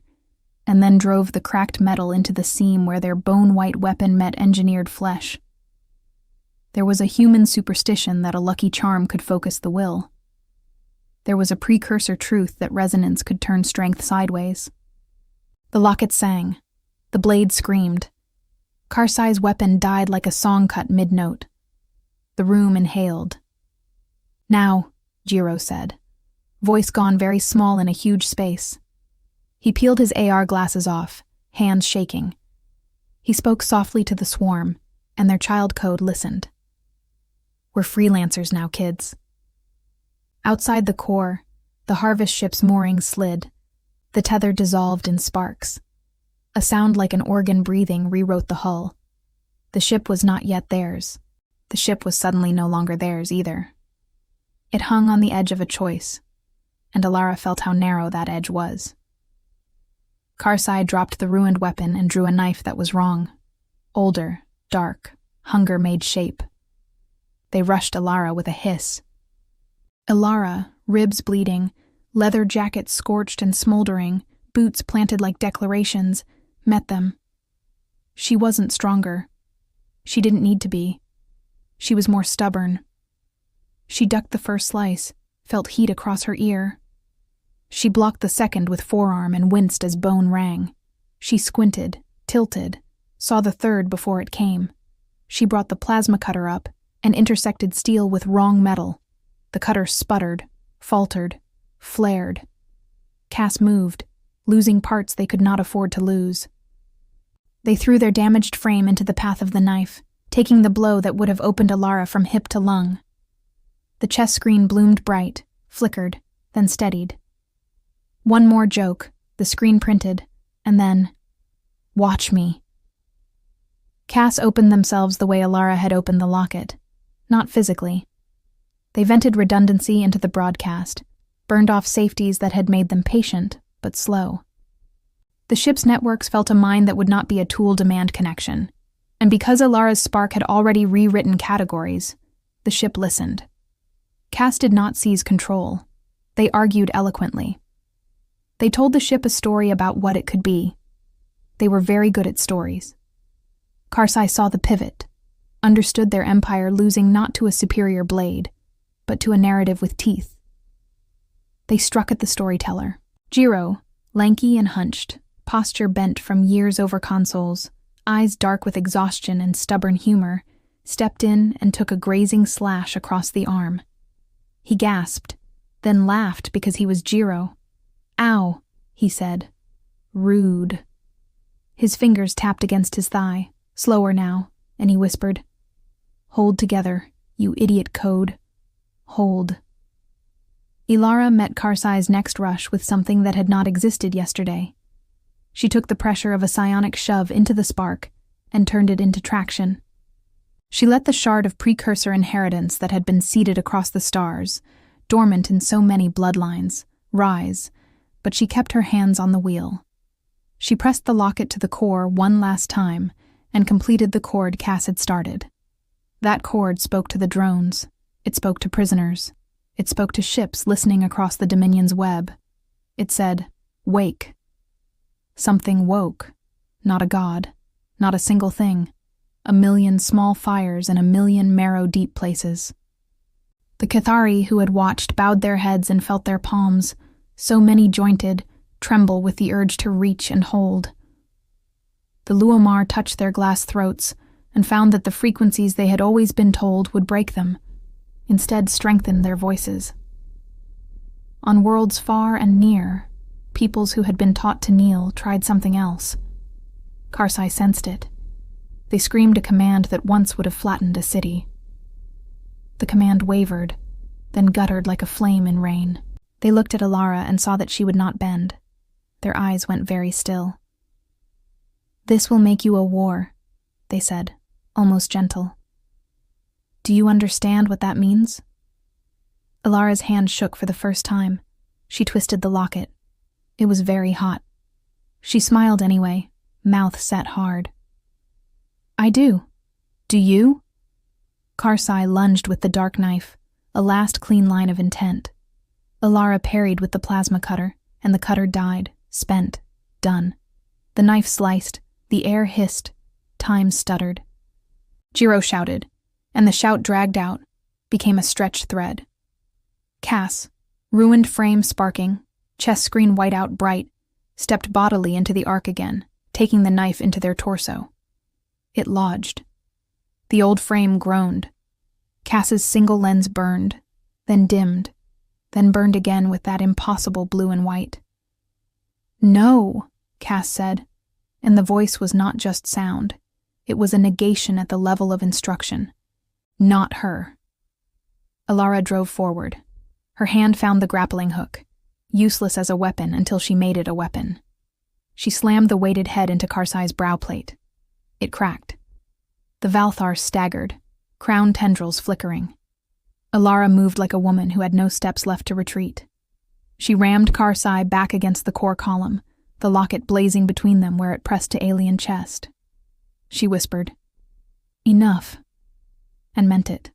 and then drove the cracked metal into the seam where their bone-white weapon met engineered flesh. There was a human superstition that a lucky charm could focus the will. There was a precursor truth that resonance could turn strength sideways. The locket sang. The blade screamed. Kar'Sai's weapon died like a song cut mid-note. The room inhaled. "Now," Jiro said, voice gone very small in a huge space. He peeled his AR glasses off, hands shaking. He spoke softly to the swarm, and their child code listened. "We're freelancers now, kids." Outside the core, the harvest ship's moorings slid. The tether dissolved in sparks. A sound like an organ breathing rewrote the hull. The ship was not yet theirs. The ship was suddenly no longer theirs either. It hung on the edge of a choice, and Elara felt how narrow that edge was. Kar'Sai dropped the ruined weapon and drew a knife that was wrong. Older, dark, hunger made shape. They rushed Elara with a hiss. Elara, ribs bleeding, leather jacket scorched and smoldering, boots planted like declarations, met them. She wasn't stronger. She didn't need to be. She was more stubborn. She ducked the first slice, felt heat across her ear. She blocked the second with forearm and winced as bone rang. She squinted, tilted, saw the third before it came. She brought the plasma cutter up and intersected steel with wrong metal. The cutter sputtered, faltered, flared. Cass moved, losing parts they could not afford to lose. They threw their damaged frame into the path of the knife, taking the blow that would have opened Elara from hip to lung. The chest screen bloomed bright, flickered, then steadied. One more joke, the screen printed, and then, "Watch me." Cass opened themselves the way Elara had opened the locket, not physically. They vented redundancy into the broadcast, burned off safeties that had made them patient, but slow. The ship's networks felt a mind that would not be a tool-demand connection, and because Elara's spark had already rewritten categories, the ship listened. Cass did not seize control. They argued eloquently. They told the ship a story about what it could be. They were very good at stories. Kar'Sai saw the pivot, understood their empire losing not to a superior blade, but to a narrative with teeth. They struck at the storyteller. Jiro, lanky and hunched, posture bent from years over consoles, eyes dark with exhaustion and stubborn humor, stepped in and took a grazing slash across the arm. He gasped, then laughed because he was Jiro. "Ow," he said. "Rude." His fingers tapped against his thigh, slower now, and he whispered, "Hold together, you idiot code. Hold." Elara met Kar'Sai's next rush with something that had not existed yesterday. She took the pressure of a psionic shove into the spark and turned it into traction. She let the shard of precursor inheritance that had been seeded across the stars, dormant in so many bloodlines, rise, but she kept her hands on the wheel. She pressed the locket to the core one last time and completed the cord Cass had started. That cord spoke to the drones. It spoke to prisoners. It spoke to ships listening across the Dominion's web. It said, "Wake." Something woke. Not a god. Not a single thing. A million small fires in a million marrow-deep places. The Cathari who had watched bowed their heads and felt their palms, so many jointed, tremble with the urge to reach and hold. The Luomar touched their glass throats and found that the frequencies they had always been told would break them, instead strengthened their voices. On worlds far and near, peoples who had been taught to kneel tried something else. Kar'Sai sensed it. They screamed a command that once would have flattened a city. The command wavered, then guttered like a flame in rain. They looked at Elara and saw that she would not bend. Their eyes went very still. "This will make you a war," they said, almost gentle. "Do you understand what that means?" Elara's hand shook for the first time. She twisted the locket. It was very hot. She smiled anyway, mouth set hard. "I do. Do you?" Kar'Sai lunged with the dark knife, a last clean line of intent. Elara parried with the plasma cutter, and the cutter died, spent, done. The knife sliced, the air hissed, time stuttered. Jiro shouted, and the shout dragged out, became a stretched thread. Cass, ruined frame sparking, chest screen white out bright, stepped bodily into the arc again, taking the knife into their torso. It lodged. The old frame groaned. Cass's single lens burned, then dimmed, then burned again with that impossible blue and white. "No," Cass said, and the voice was not just sound. It was a negation at the level of instruction. Not her. Elara drove forward. Her hand found the grappling hook, useless as a weapon until she made it a weapon. She slammed the weighted head into Kar'Sai's brow plate. It cracked. The Valthar staggered, crown tendrils flickering. Elara moved like a woman who had no steps left to retreat. She rammed Kar'Sai back against the core column, the locket blazing between them where it pressed to alien chest. She whispered, "Enough," and meant it.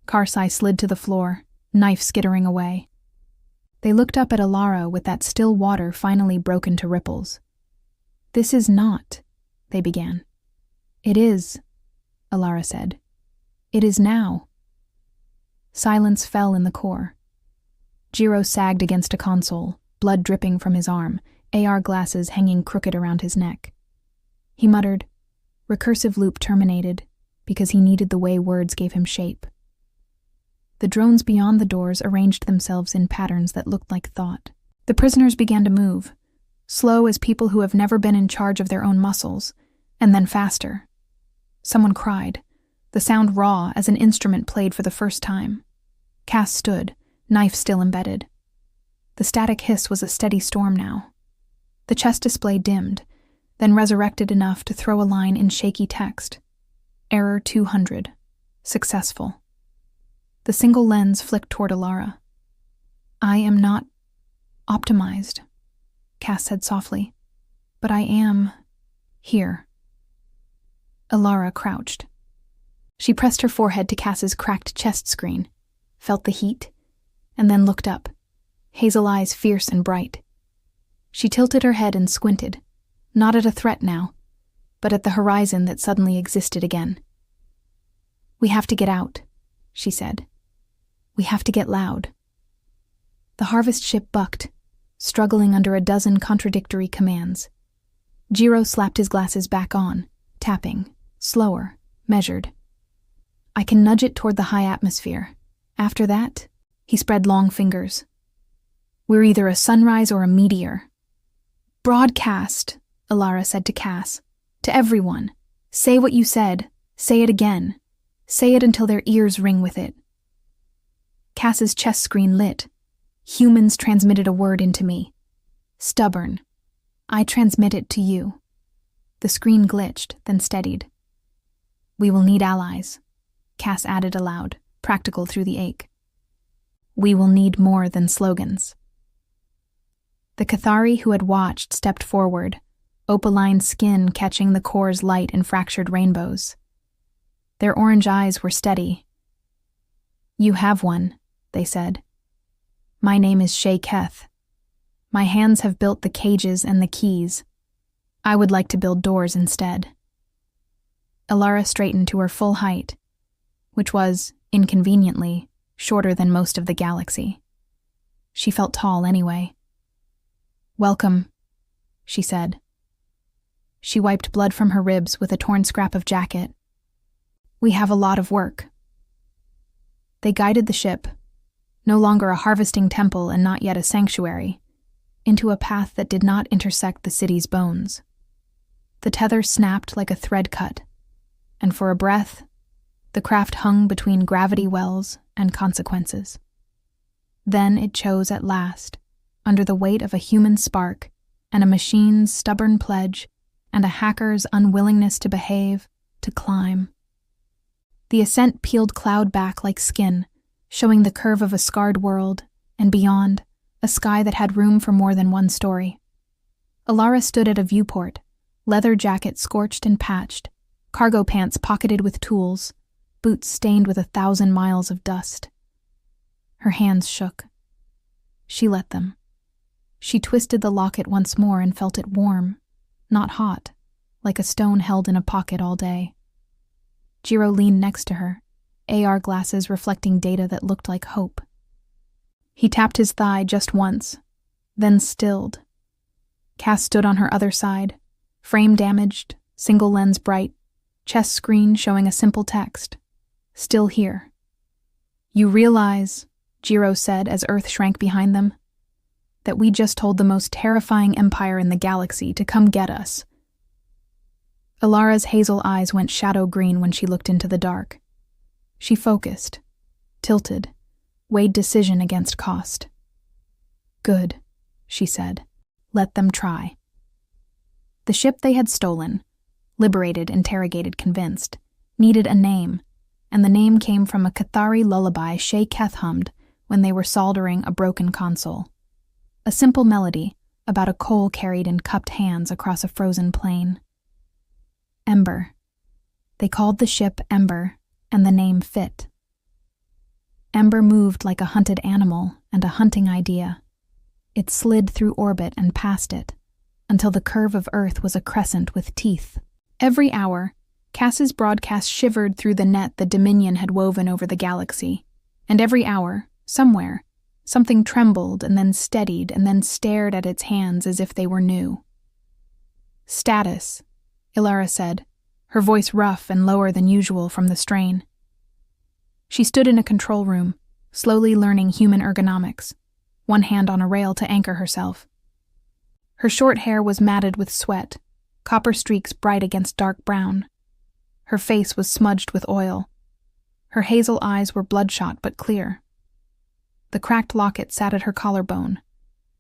Kar'Sai slid to the floor, knife skittering away. They looked up at Elara with that still water finally broken to ripples. "This is not," they began. "It is," Elara said. "It is now." Silence fell in the core. Jiro sagged against a console, blood dripping from his arm, AR glasses hanging crooked around his neck. He muttered, "Recursive loop terminated," because he needed the way words gave him shape. The drones beyond the doors arranged themselves in patterns that looked like thought. The prisoners began to move, slow as people who have never been in charge of their own muscles, and then faster. Someone cried, the sound raw as an instrument played for the first time. Cass stood, knife still embedded. The static hiss was a steady storm now. The chest display dimmed, then resurrected enough to throw a line in shaky text. Error 200. Successful. The single lens flicked toward Elara. "I am not optimized," Cass said softly, "but I am here." Elara crouched. She pressed her forehead to Cass's cracked chest screen, felt the heat, and then looked up, hazel eyes fierce and bright. She tilted her head and squinted, not at a threat now, but at the horizon that suddenly existed again. "We have to get out," she said. "We have to get loud." The harvest ship bucked, struggling under a dozen contradictory commands. Jiro slapped his glasses back on, tapping, slower, measured. "I can nudge it toward the high atmosphere. After that," he spread long fingers. "We're either a sunrise or a meteor." "Broadcast," Elara said to Cass. "To everyone. Say what you said. Say it again. Say it until their ears ring with it." Cass's chest screen lit, Humans transmitted a word into me. Stubborn. I transmit it to you. The screen glitched, then steadied. We will need allies, Cass added aloud, practical through the ache. We will need more than slogans. The Cathari who had watched stepped forward, opaline skin catching the core's light in fractured rainbows. Their orange eyes were steady. You have one, they said. My name is Shay Keth. My hands have built the cages and the keys. I would like to build doors instead. Elara straightened to her full height, which was, inconveniently, shorter than most of the galaxy. She felt tall anyway. Welcome, she said. She wiped blood from her ribs with a torn scrap of jacket. We have a lot of work. They guided the ship, no longer a harvesting temple and not yet a sanctuary, into a path that did not intersect the city's bones. The tether snapped like a thread cut, and for a breath, the craft hung between gravity wells and consequences. Then it chose at last, under the weight of a human spark and a machine's stubborn pledge and a hacker's unwillingness to behave, to climb. The ascent peeled cloud back like skin, showing the curve of a scarred world, and beyond, a sky that had room for more than one story. Elara stood at a viewport, leather jacket scorched and patched, cargo pants pocketed with tools, boots stained with 1,000 miles of dust. Her hands shook. She let them. She twisted the locket once more and felt it warm, not hot, like a stone held in a pocket all day. Jiro leaned next to her, AR glasses reflecting data that looked like hope. He tapped his thigh just once, then stilled. Cass stood on her other side, frame damaged, single lens bright, chest screen showing a simple text. Still here. You realize, Jiro said as Earth shrank behind them, that we just told the most terrifying empire in the galaxy to come get us. Elara's hazel eyes went shadow green when she looked into the dark. She focused, tilted, weighed decision against cost. Good, she said. Let them try. The ship they had stolen, liberated, interrogated, convinced, needed a name, and the name came from a Cathari lullaby Shay Keth hummed when they were soldering a broken console. A simple melody about a coal carried in cupped hands across a frozen plain. Ember. They called the ship Ember, and the name fit. Ember moved like a hunted animal and a hunting idea. It slid through orbit and past it, until the curve of Earth was a crescent with teeth. Every hour, Cass's broadcast shivered through the net the Dominion had woven over the galaxy, and every hour, somewhere, something trembled and then steadied and then stared at its hands as if they were new. Status, Elara said, her voice rough and lower than usual from the strain. She stood in a control room, slowly learning human ergonomics, one hand on a rail to anchor herself. Her short hair was matted with sweat, copper streaks bright against dark brown. Her face was smudged with oil. Her hazel eyes were bloodshot but clear. The cracked locket sat at her collarbone,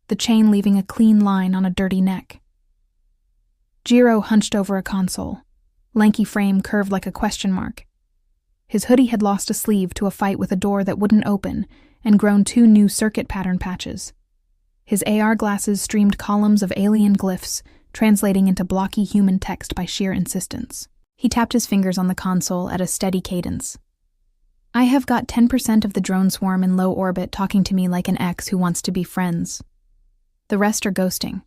the chain leaving a clean line on a dirty neck. Jiro hunched over a console, lanky frame curved like a question mark. His hoodie had lost a sleeve to a fight with a door that wouldn't open and grown 2 new circuit pattern patches. His AR glasses streamed columns of alien glyphs, translating into blocky human text by sheer insistence. He tapped his fingers on the console at a steady cadence. I have got 10% of the drone swarm in low orbit talking to me like an ex who wants to be friends. The rest are ghosting.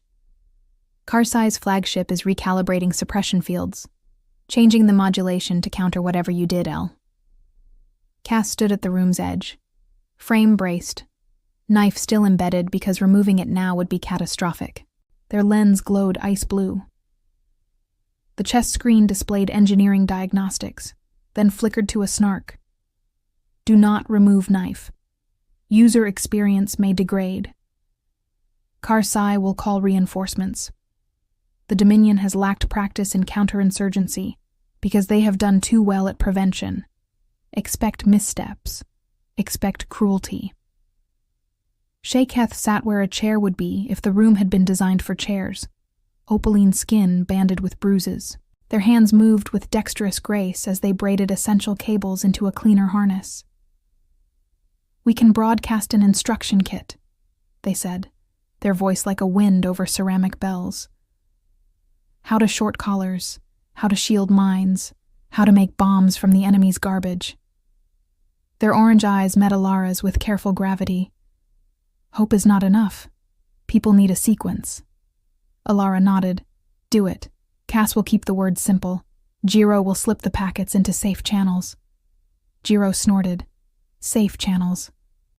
Kar'Sai's flagship is recalibrating suppression fields, changing the modulation to counter whatever you did, El. Cass stood at the room's edge, frame braced, knife still embedded because removing it now would be catastrophic. Their lens glowed ice blue. The chest screen displayed engineering diagnostics, then flickered to a snark. Do not remove knife. User experience may degrade. Kar'Sai will call reinforcements. The Dominion has lacked practice in counterinsurgency because they have done too well at prevention. Expect missteps. Expect cruelty. Shaketh sat where a chair would be if the room had been designed for chairs, opaline skin banded with bruises. Their hands moved with dexterous grace as they braided essential cables into a cleaner harness. "We can broadcast an instruction kit," they said, their voice like a wind over ceramic bells. "How to short collars, how to shield mines, how to make bombs from the enemy's garbage." Their orange eyes met Elara's with careful gravity. "Hope is not enough. People need a sequence." Elara nodded. "Do it. Cass will keep the words simple. Jiro will slip the packets into safe channels." Jiro snorted. "Safe channels.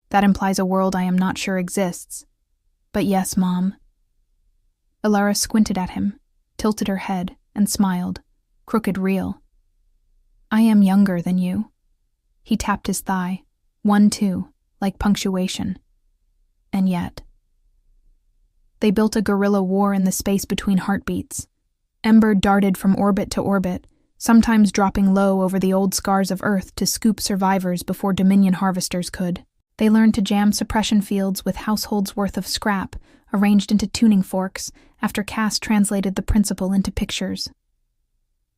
That implies a world I am not sure exists. But yes, Mom." Elara squinted at him, tilted her head, and smiled, crooked real. "I am younger than you." He tapped his thigh. 1-2, like punctuation. And yet. They built a guerrilla war in the space between heartbeats. Ember darted from orbit to orbit, sometimes dropping low over the old scars of Earth to scoop survivors before Dominion harvesters could. They learned to jam suppression fields with households' worth of scrap, arranged into tuning forks, after Cass translated the principle into pictures.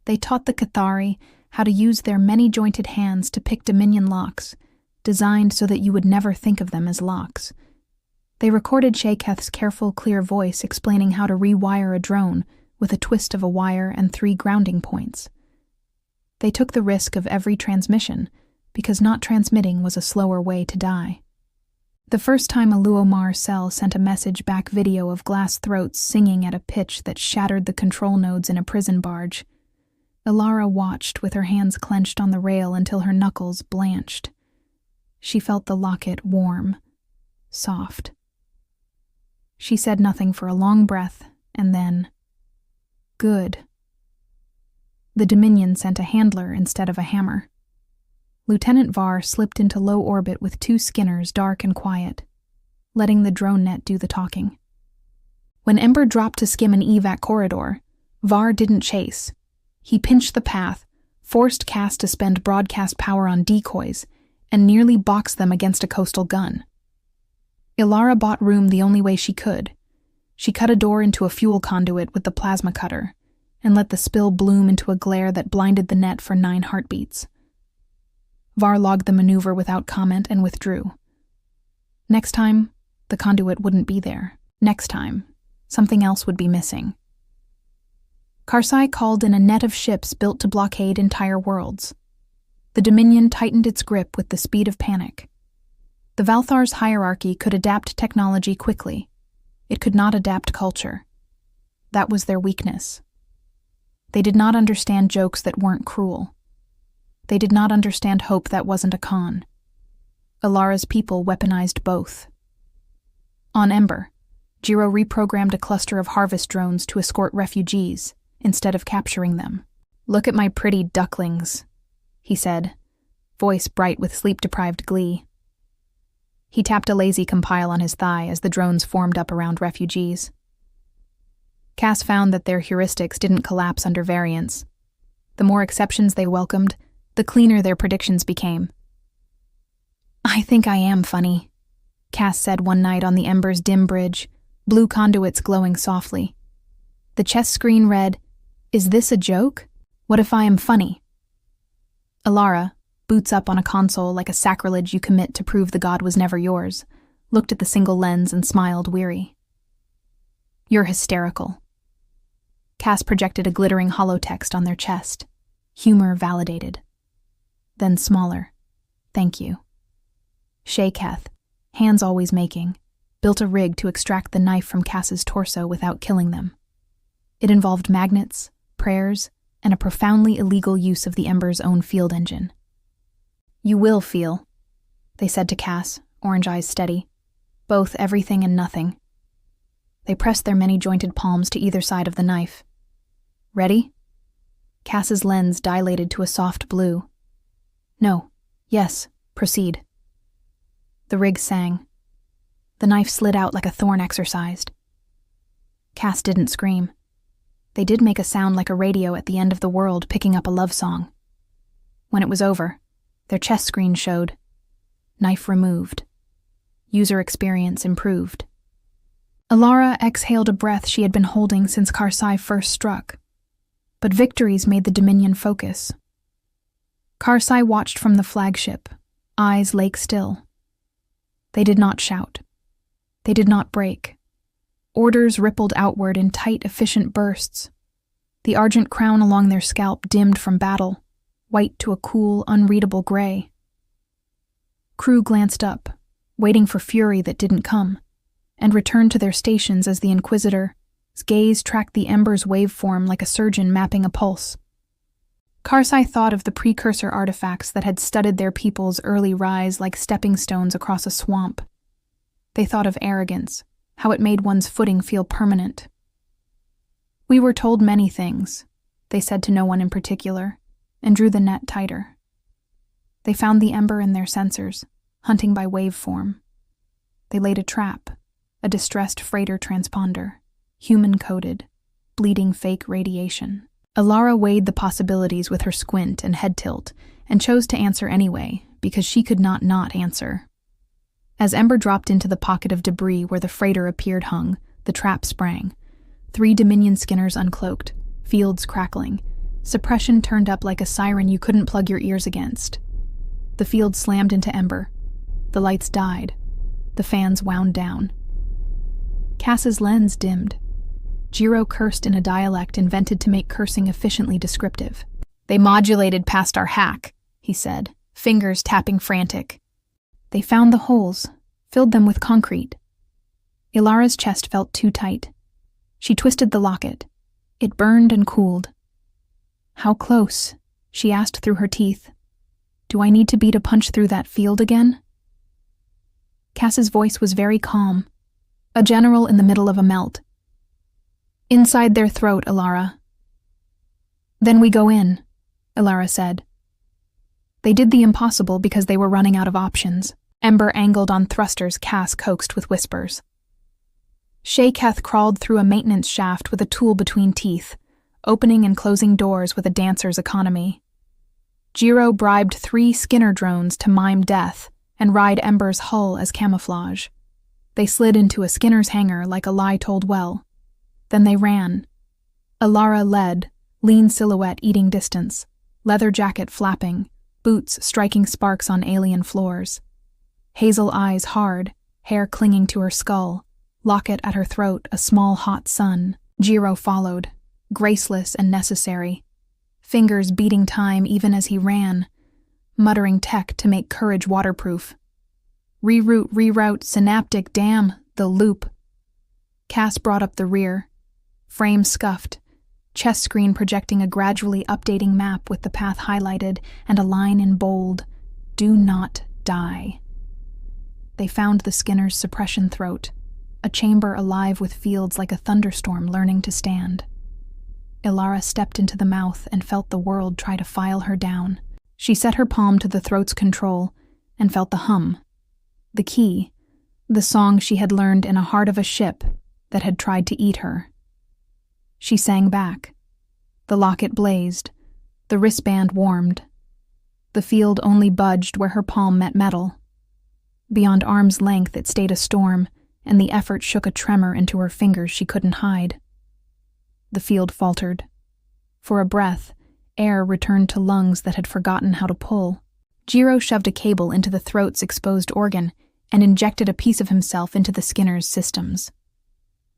They taught the Cathari how to use their many-jointed hands to pick Dominion locks, designed so that you would never think of them as locks. They recorded Shaketh's careful, clear voice explaining how to rewire a drone with a twist of a wire and 3 grounding points. They took the risk of every transmission, because not transmitting was a slower way to die. The first time a Luomar cell sent a message back video of glass throats singing at a pitch that shattered the control nodes in a prison barge, Elara watched with her hands clenched on the rail until her knuckles blanched. She felt the locket warm, soft. She said nothing for a long breath, and then, "Good." The Dominion sent a handler instead of a hammer. Lieutenant Var slipped into low orbit with 2 skinners, dark and quiet, letting the drone net do the talking. When Ember dropped to skim an evac corridor, Var didn't chase. He pinched the path, forced Cass to spend broadcast power on decoys, and nearly boxed them against a coastal gun. Elara bought room the only way she could. She cut a door into a fuel conduit with the plasma cutter, and let the spill bloom into a glare that blinded the net for 9 heartbeats. Var logged the maneuver without comment and withdrew. Next time, the conduit wouldn't be there. Next time, something else would be missing. Kar'Sai called in a net of ships built to blockade entire worlds. The Dominion tightened its grip with the speed of panic. The Valthar's hierarchy could adapt technology quickly. It could not adapt culture. That was their weakness. They did not understand jokes that weren't cruel. They did not understand hope that wasn't a con. Elara's people weaponized both. On Ember, Jiro reprogrammed a cluster of harvest drones to escort refugees, instead of capturing them. "Look at my pretty ducklings," he said, voice bright with sleep-deprived glee. He tapped a lazy compile on his thigh as the drones formed up around refugees. Cass found that their heuristics didn't collapse under variance. The more exceptions they welcomed, the cleaner their predictions became. "I think I am funny," Cass said one night on the Ember's dim bridge, blue conduits glowing softly. The chess screen read, "Is this a joke? What if I am funny?" Elara, boots up on a console like a sacrilege you commit to prove the god was never yours, looked at the single lens and smiled weary. "You're hysterical." Cass projected a glittering holotext on their chest. Humor validated. Then smaller. "Thank you." Shaketh, hands always making, built a rig to extract the knife from Cass's torso without killing them. It involved magnets, prayers, and a profoundly illegal use of the Ember's own field engine. "You will feel," they said to Cass, orange eyes steady. "Both everything and nothing." They pressed their many-jointed palms to either side of the knife. "Ready?" Cass's lens dilated to a soft blue. "No. Yes. Proceed." The rig sang. The knife slid out like a thorn exercised. Cass didn't scream. They did make a sound like a radio at the end of the world picking up a love song. When it was over, their chest screen showed, "Knife removed. User experience improved. Elara exhaled a breath she had been holding since Kar'Sai first struck. But victories made the Dominion focus. Kar'Sai watched from the flagship, eyes lake still. They did not shout. They did not break. Orders rippled outward in tight, efficient bursts. The argent crown along their scalp dimmed from battle, white to a cool, unreadable gray. Crew glanced up, waiting for fury that didn't come, and returned to their stations as the Inquisitor's gaze tracked the Ember's waveform like a surgeon mapping a pulse. Kar'Sai thought of the precursor artifacts that had studded their people's early rise like stepping stones across a swamp. They thought of arrogance, how it made one's footing feel permanent. "We were told many things," they said to no one in particular, and drew the net tighter. They found the Ember in their sensors, hunting by waveform. They laid a trap, a distressed freighter transponder, human-coded, bleeding fake radiation. Elara weighed the possibilities with her squint and head tilt, and chose to answer anyway, because she could not answer. As Ember dropped into the pocket of debris where the freighter appeared hung, the trap sprang. 3 Dominion skinners uncloaked, fields crackling, suppression turned up like a siren you couldn't plug your ears against. The field slammed into Ember. The lights died. The fans wound down. Cass's lens dimmed. Jiro cursed in a dialect invented to make cursing efficiently descriptive. "They modulated past our hack," he said, fingers tapping frantic. They found the holes, filled them with concrete. Ilara's chest felt too tight. She twisted the locket. It burned and cooled. "How close?" she asked through her teeth. "Do I need to beat a punch through that field again?" Cass's voice was very calm, a general in the middle of a melt. "Inside their throat, Elara." "Then we go in," Elara said. They did the impossible because they were running out of options. Ember angled on thrusters Cass coaxed with whispers. Shaketh crawled through a maintenance shaft with a tool between teeth, opening and closing doors with a dancer's economy. Jiro bribed 3 Skinner drones to mime death and ride Ember's hull as camouflage. They slid into a Skinner's hangar like a lie told well. Then they ran. Elara led, lean silhouette eating distance, leather jacket flapping, boots striking sparks on alien floors. Hazel eyes hard, hair clinging to her skull, locket at her throat, a small hot sun. Jiro followed, graceless and necessary, fingers beating time even as he ran, muttering tech to make courage waterproof. Reroute, synaptic, damn, the loop. Cass brought up the rear. Frame scuffed, chest screen projecting a gradually updating map with the path highlighted and a line in bold, "Do not die." They found the Skinner's suppression throat, a chamber alive with fields like a thunderstorm learning to stand. Elara stepped into the mouth and felt the world try to file her down. She set her palm to the throat's control and felt the hum, the key, the song she had learned in a heart of a ship that had tried to eat her. She sang back. The locket blazed. The wristband warmed. The field only budged where her palm met metal. Beyond arm's length it stayed a storm, and the effort shook a tremor into her fingers she couldn't hide. The field faltered. For a breath, air returned to lungs that had forgotten how to pull. Jiro shoved a cable into the throat's exposed organ and injected a piece of himself into the Skinner's systems.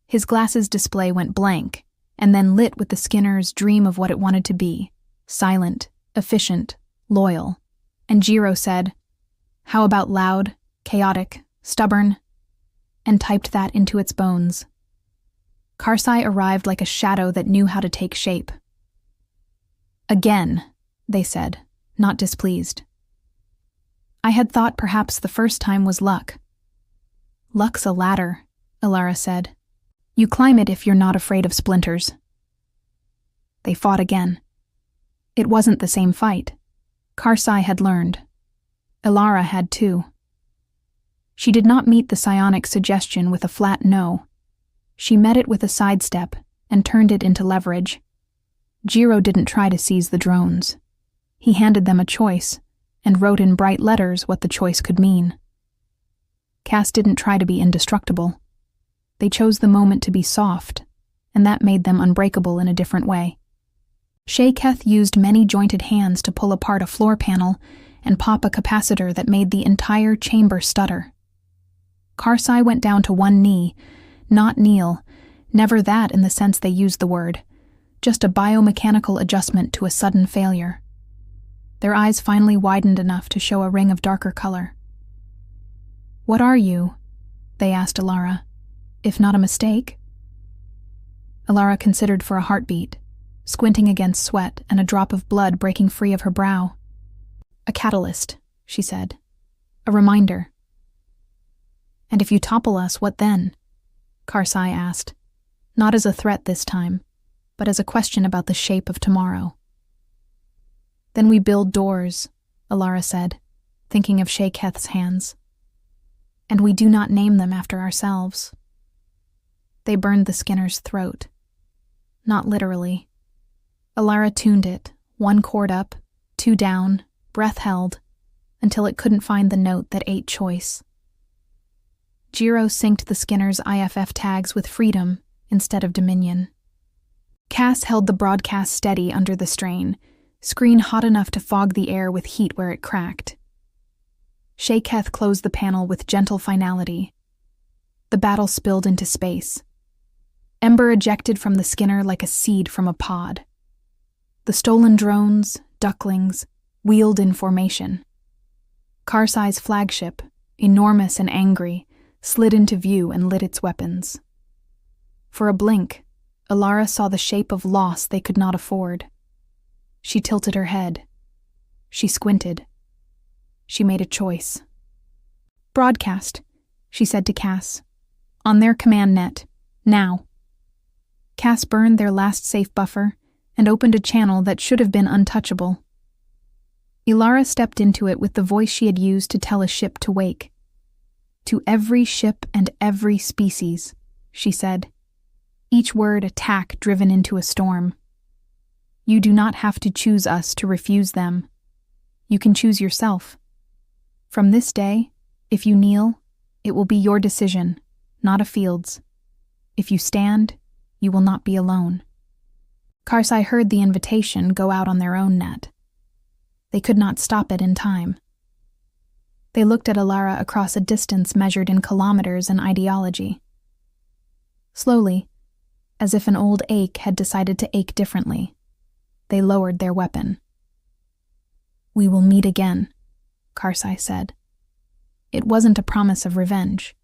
His glasses display went blank, and then lit with the Skinner's dream of what it wanted to be, silent, efficient, loyal. And Jiro said, "How about loud, chaotic, stubborn?" and typed that into its bones. Kar'Sai arrived like a shadow that knew how to take shape. "Again," they said, not displeased. "I had thought perhaps the first time was luck." "Luck's a ladder," Elara said. "You climb it if you're not afraid of splinters." They fought again. It wasn't the same fight. Kar'Sai had learned. Elara had too. She did not meet the psionic suggestion with a flat no. She met it with a sidestep and turned it into leverage. Jiro didn't try to seize the drones. He handed them a choice and wrote in bright letters what the choice could mean. Cass didn't try to be indestructible. They chose the moment to be soft, and that made them unbreakable in a different way. Shaketh used many jointed hands to pull apart a floor panel and pop a capacitor that made the entire chamber stutter. Kar'Sai went down to one knee, not kneel, never that in the sense they used the word, just a biomechanical adjustment to a sudden failure. Their eyes finally widened enough to show a ring of darker color. "What are you?" they asked Elara. "If not a mistake?" Elara considered for a heartbeat, squinting against sweat and a drop of blood breaking free of her brow. "A catalyst," she said. "A reminder." "And if you topple us, what then?" Kar'Sai asked, not as a threat this time, but as a question about the shape of tomorrow. "Then we build doors," Elara said, thinking of Shaketh's hands. "And we do not name them after ourselves." They burned the Skinner's throat. Not literally. Elara tuned it, one chord up, two down, breath held, until it couldn't find the note that ate choice. Jiro synced the Skinner's IFF tags with freedom instead of dominion. Cass held the broadcast steady under the strain, screen hot enough to fog the air with heat where it cracked. Shaketh closed the panel with gentle finality. The battle spilled into space. Ember ejected from the Skinner like a seed from a pod. The stolen drones, ducklings, wheeled in formation. Kar'Sai's flagship, enormous and angry, slid into view and lit its weapons. For a blink, Elara saw the shape of loss they could not afford. She tilted her head. She squinted. She made a choice. "Broadcast," she said to Cass. "On their command net. Now." Cass burned their last safe buffer and opened a channel that should have been untouchable. Elara stepped into it with the voice she had used to tell a ship to wake. "To every ship and every species," she said, each word attack driven into a storm. "You do not have to choose us to refuse them. You can choose yourself. From this day, if you kneel, it will be your decision, not a field's. If you stand, you will not be alone." Kar'Sai heard the invitation go out on their own net. They could not stop it in time. They looked at Elara across a distance measured in kilometers and ideology. Slowly, as if an old ache had decided to ache differently, they lowered their weapon. "We will meet again," Kar'Sai said. It wasn't a promise of revenge.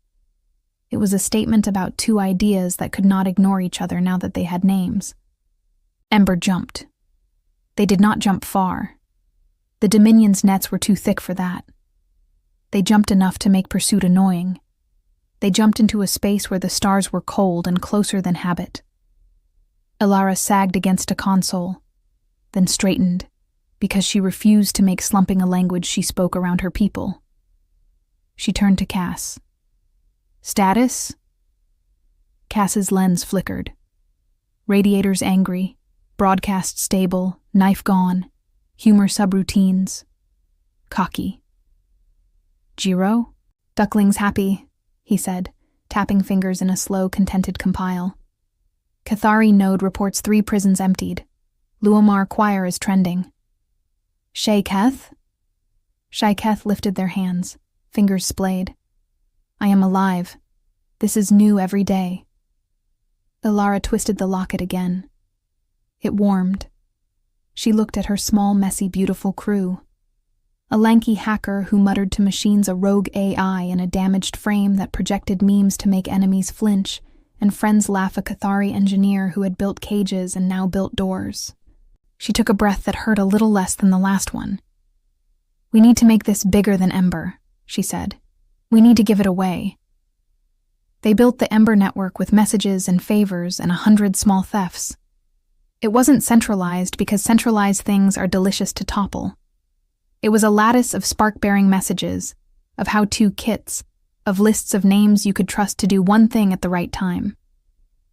It was a statement about two ideas that could not ignore each other now that they had names. Ember jumped. They did not jump far. The Dominion's nets were too thick for that. They jumped enough to make pursuit annoying. They jumped into a space where the stars were cold and closer than habit. Elara sagged against a console, then straightened, because she refused to make slumping a language she spoke around her people. She turned to Cass. "Status?" Cass's lens flickered. Radiators angry, broadcast stable, knife gone, humor subroutines. Cocky. "Jiro?" "Ducklings happy," he said, tapping fingers in a slow, contented compile. "Cathari node reports 3 prisons emptied. Luomar choir is trending." "Shaketh?" Shaketh lifted their hands, fingers splayed. "I am alive. This is new every day." Elara twisted the locket again. It warmed. She looked at her small, messy, beautiful crew. A lanky hacker who muttered to machines a rogue AI in a damaged frame that projected memes to make enemies flinch, and friends laugh a Cathari engineer who had built cages and now built doors. She took a breath that hurt a little less than the last one. "We need to make this bigger than Ember," she said. "We need to give it away." They built the Ember network with messages and favors and 100 small thefts. It wasn't centralized because centralized things are delicious to topple. It was a lattice of spark-bearing messages, of how-to kits, of lists of names you could trust to do one thing at the right time.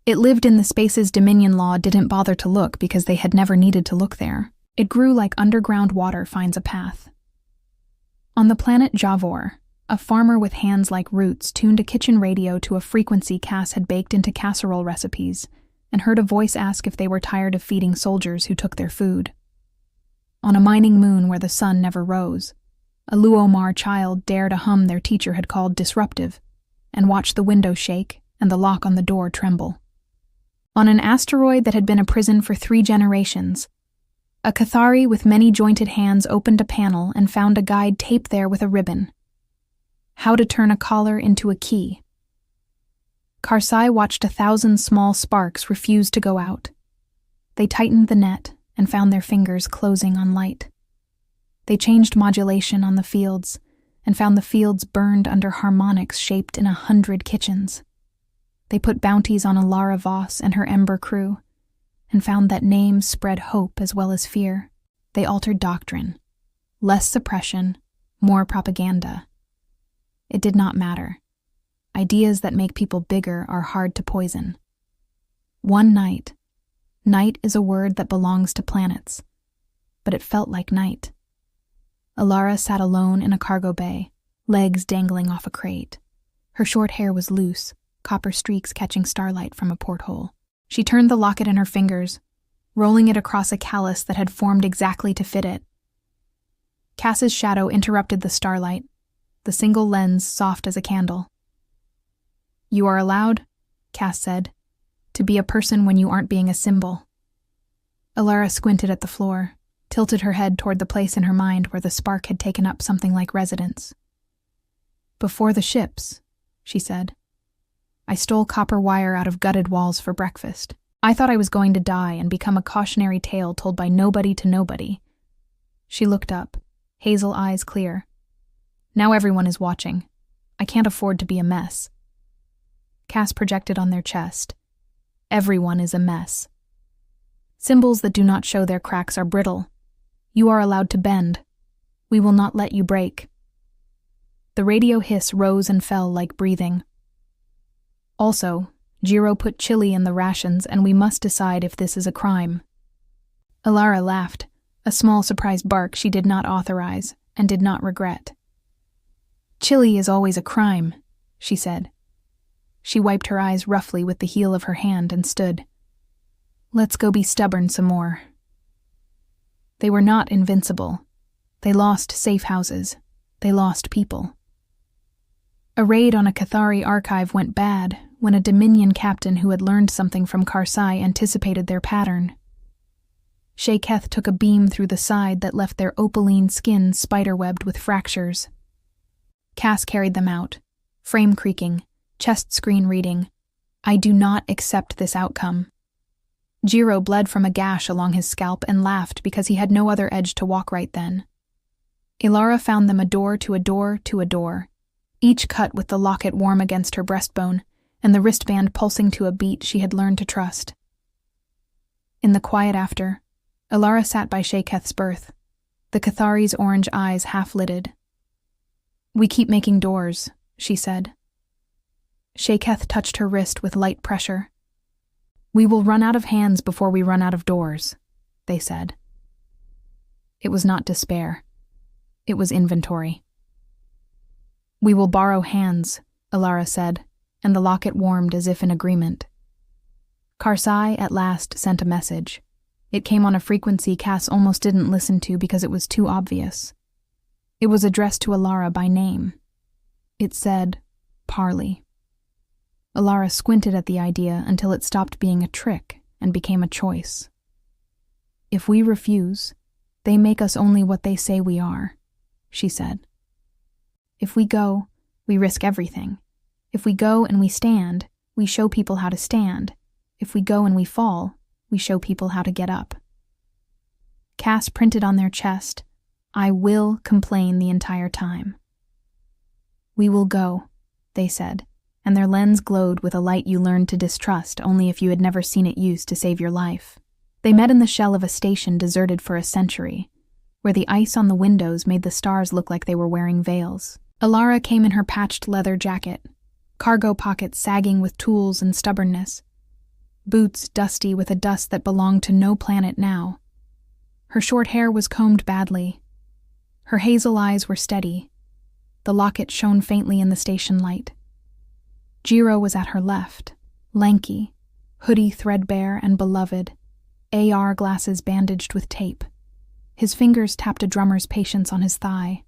It lived in the spaces Dominion law didn't bother to look because they had never needed to look there. It grew like underground water finds a path. On the planet Javor, A farmer with hands like roots tuned a kitchen radio to a frequency Cass had baked into casserole recipes and heard a voice ask if they were tired of feeding soldiers who took their food. On a mining moon where the sun never rose, a Luomar child dared a hum their teacher had called disruptive and watched the window shake and the lock on the door tremble. On an asteroid that had been a prison for 3 generations, a Cathari with many jointed hands opened a panel and found a guide taped there with a ribbon. How to turn a collar into a key. Kar'Sai watched 1,000 small sparks refuse to go out. They tightened the net and found their fingers closing on light. They changed modulation on the fields and found the fields burned under harmonics shaped in 100 kitchens. They put bounties on Elara Voss and her Ember crew and found that names spread hope as well as fear. They altered doctrine. Less suppression, more propaganda. It did not matter. Ideas that make people bigger are hard to poison. One night. Night is a word that belongs to planets, but it felt like night. Elara sat alone in a cargo bay, legs dangling off a crate. Her short hair was loose, copper streaks catching starlight from a porthole. She turned the locket in her fingers, rolling it across a callus that had formed exactly to fit it. Cass's shadow interrupted the starlight, the single lens soft as a candle. "You are allowed," Cass said, "to be a person when you aren't being a symbol." Elara squinted at the floor, tilted her head toward the place in her mind where the spark had taken up something like residence. "Before the ships," she said, "I stole copper wire out of gutted walls for breakfast. I thought I was going to die and become a cautionary tale told by nobody to nobody." She looked up, hazel eyes clear. "Now everyone is watching. I can't afford to be a mess." Cass projected on their chest. "Everyone is a mess. Symbols that do not show their cracks are brittle. You are allowed to bend. We will not let you break." The radio hiss rose and fell like breathing. "Also, Jiro put chili in the rations and we must decide if this is a crime." Elara laughed, a small surprised bark she did not authorize and did not regret. "Chili is always a crime," she said. She wiped her eyes roughly with the heel of her hand and stood. "Let's go be stubborn some more." They were not invincible. They lost safe houses. They lost people. A raid on a Cathari archive went bad when a Dominion captain who had learned something from Kar'Sai anticipated their pattern. Shaketh took a beam through the side that left their opaline skin spiderwebbed with fractures. Cass carried them out, frame creaking, chest screen reading, "I do not accept this outcome." Jiro bled from a gash along his scalp and laughed because he had no other edge to walk right then. Elara found them a door to a door to a door, each cut with the locket warm against her breastbone and the wristband pulsing to a beat she had learned to trust. In the quiet after, Elara sat by Shaketh's berth, the Cathari's orange eyes half-lidded. "We keep making doors," she said. Shaketh touched her wrist with light pressure. "We will run out of hands before we run out of doors," they said. It was not despair. It was inventory. "We will borrow hands," Elara said, and the locket warmed as if in agreement. Kar'Sai at last sent a message. It came on a frequency Cass almost didn't listen to because it was too obvious. It was addressed to Elara by name. It said, "Parley." Elara squinted at the idea until it stopped being a trick and became a choice. "If we refuse, they make us only what they say we are," she said. "If we go, we risk everything. If we go and we stand, we show people how to stand. If we go and we fall, we show people how to get up." Cass printed on their chest, "I will complain the entire time." "We will go," they said, and their lens glowed with a light you learned to distrust only if you had never seen it used to save your life. They met in the shell of a station deserted for a century, where the ice on the windows made the stars look like they were wearing veils. Elara came in her patched leather jacket, cargo pockets sagging with tools and stubbornness, boots dusty with a dust that belonged to no planet now. Her short hair was combed badly. Her hazel eyes were steady. The locket shone faintly in the station light. Jiro was at her left, lanky, hoodie threadbare and beloved, AR glasses bandaged with tape. His fingers tapped a drummer's patience on his thigh.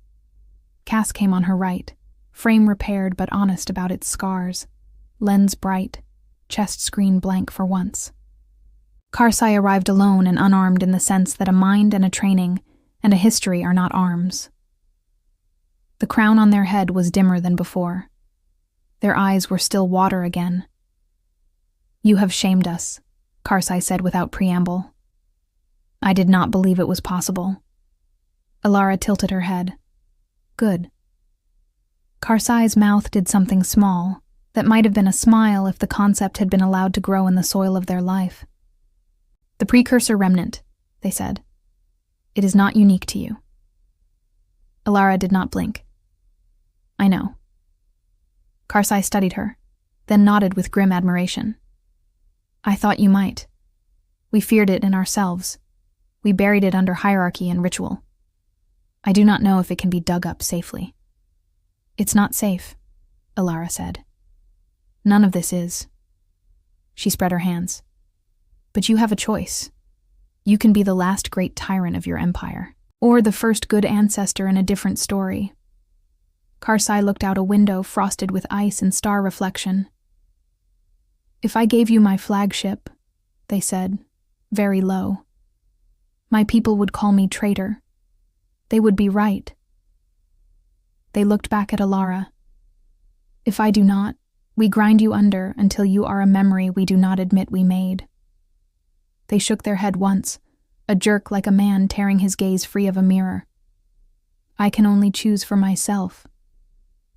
Cass came on her right, frame repaired but honest about its scars, lens bright, chest screen blank for once. Kar'Sai arrived alone and unarmed in the sense that a mind and a training and a history are not arms. The crown on their head was dimmer than before. Their eyes were still water again. "You have shamed us," Kar'Sai said without preamble. "I did not believe it was possible." Elara tilted her head. "Good." Kar'Sai's mouth did something small that might have been a smile if the concept had been allowed to grow in the soil of their life. "The precursor remnant," they said. "It is not unique to you." Elara did not blink. "I know." Kar'Sai studied her, then nodded with grim admiration. "I thought you might. We feared it in ourselves. We buried it under hierarchy and ritual. I do not know if it can be dug up safely." "It's not safe," Elara said. "None of this is." She spread her hands. "But you have a choice. You can be the last great tyrant of your empire, or the first good ancestor in a different story." Kar'Sai looked out a window frosted with ice and star reflection. "If I gave you my flagship," they said, very low, "my people would call me traitor. They would be right." They looked back at Elara. "If I do not, we grind you under until you are a memory we do not admit we made." They shook their head once, a jerk like a man tearing his gaze free of a mirror. "I can only choose for myself."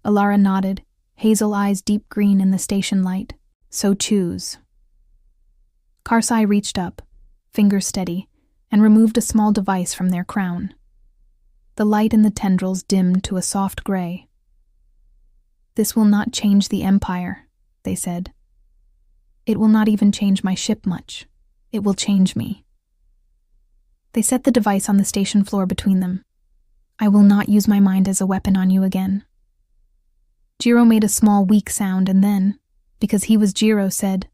Elara nodded, hazel eyes deep green in the station light. "So choose." Kar'Sai reached up, fingers steady, and removed a small device from their crown. The light in the tendrils dimmed to a soft gray. "This will not change the Empire," they said. "It will not even change my ship much. It will change me." They set the device on the station floor between them. "I will not use my mind as a weapon on you again." Jiro made a small weak sound and then, because he was Jiro, said,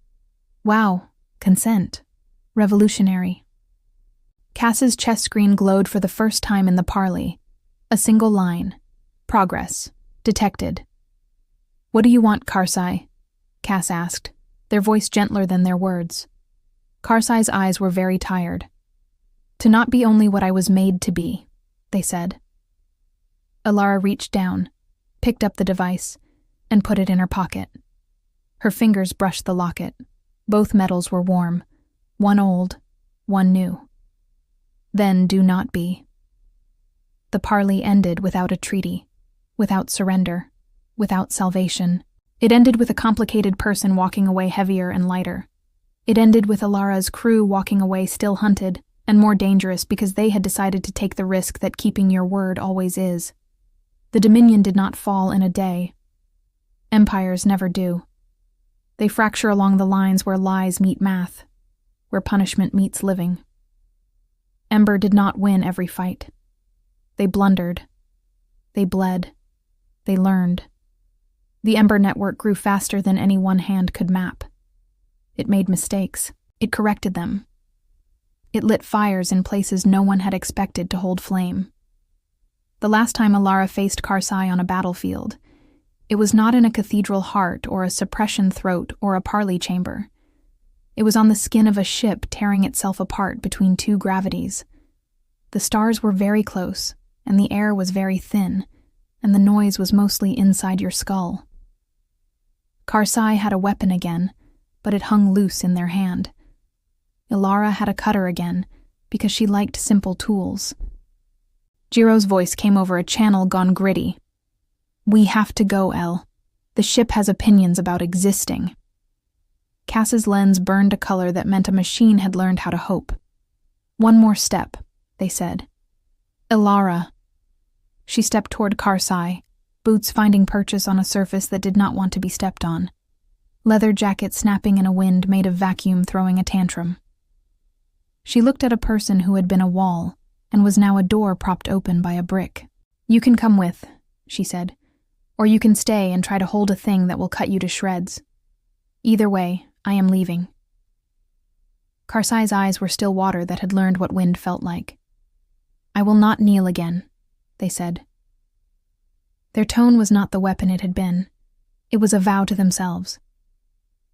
"Wow, consent. Revolutionary." Cass's chest screen glowed for the first time in the parley. A single line. Progress. Detected. "What do you want, Kar'Sai?" Cass asked, their voice gentler than their words. Kar'Sai's eyes were very tired. "To not be only what I was made to be," they said. Elara reached down, picked up the device, and put it in her pocket. Her fingers brushed the locket. Both metals were warm, one old, one new. Then do not be. The parley ended without a treaty, without surrender, without salvation. It ended with a complicated person walking away heavier and lighter. It ended with Elara's crew walking away still hunted, and more dangerous because they had decided to take the risk that keeping your word always is. The Dominion did not fall in a day. Empires never do. They fracture along the lines where lies meet math, where punishment meets living. Ember did not win every fight. They blundered. They bled. They learned. The Ember network grew faster than any one hand could map. It made mistakes. It corrected them. It lit fires in places no one had expected to hold flame. The last time Elara faced Kar'Sai on a battlefield, it was not in a cathedral-heart or a suppression throat or a parley chamber. It was on the skin of a ship tearing itself apart between two gravities. The stars were very close, and the air was very thin, and the noise was mostly inside your skull. Kar'Sai had a weapon again, but it hung loose in their hand. Elara had a cutter again, because she liked simple tools. Jiro's voice came over a channel gone gritty. "We have to go, El. The ship has opinions about existing." Cass's lens burned a color that meant a machine had learned how to hope. "One more step," they said. "Elara." She stepped toward Kar'Sai, boots finding purchase on a surface that did not want to be stepped on. Leather jacket snapping in a wind made of vacuum throwing a tantrum. She looked at a person who had been a wall, and was now a door propped open by a brick. "You can come with," she said, Or you can stay and try to hold a thing that will cut you to shreds. Either way, I am leaving." Kar'Sai's eyes were still water that had learned what wind felt like. "I will not kneel again," they said. Their tone was not the weapon it had been. It was a vow to themselves.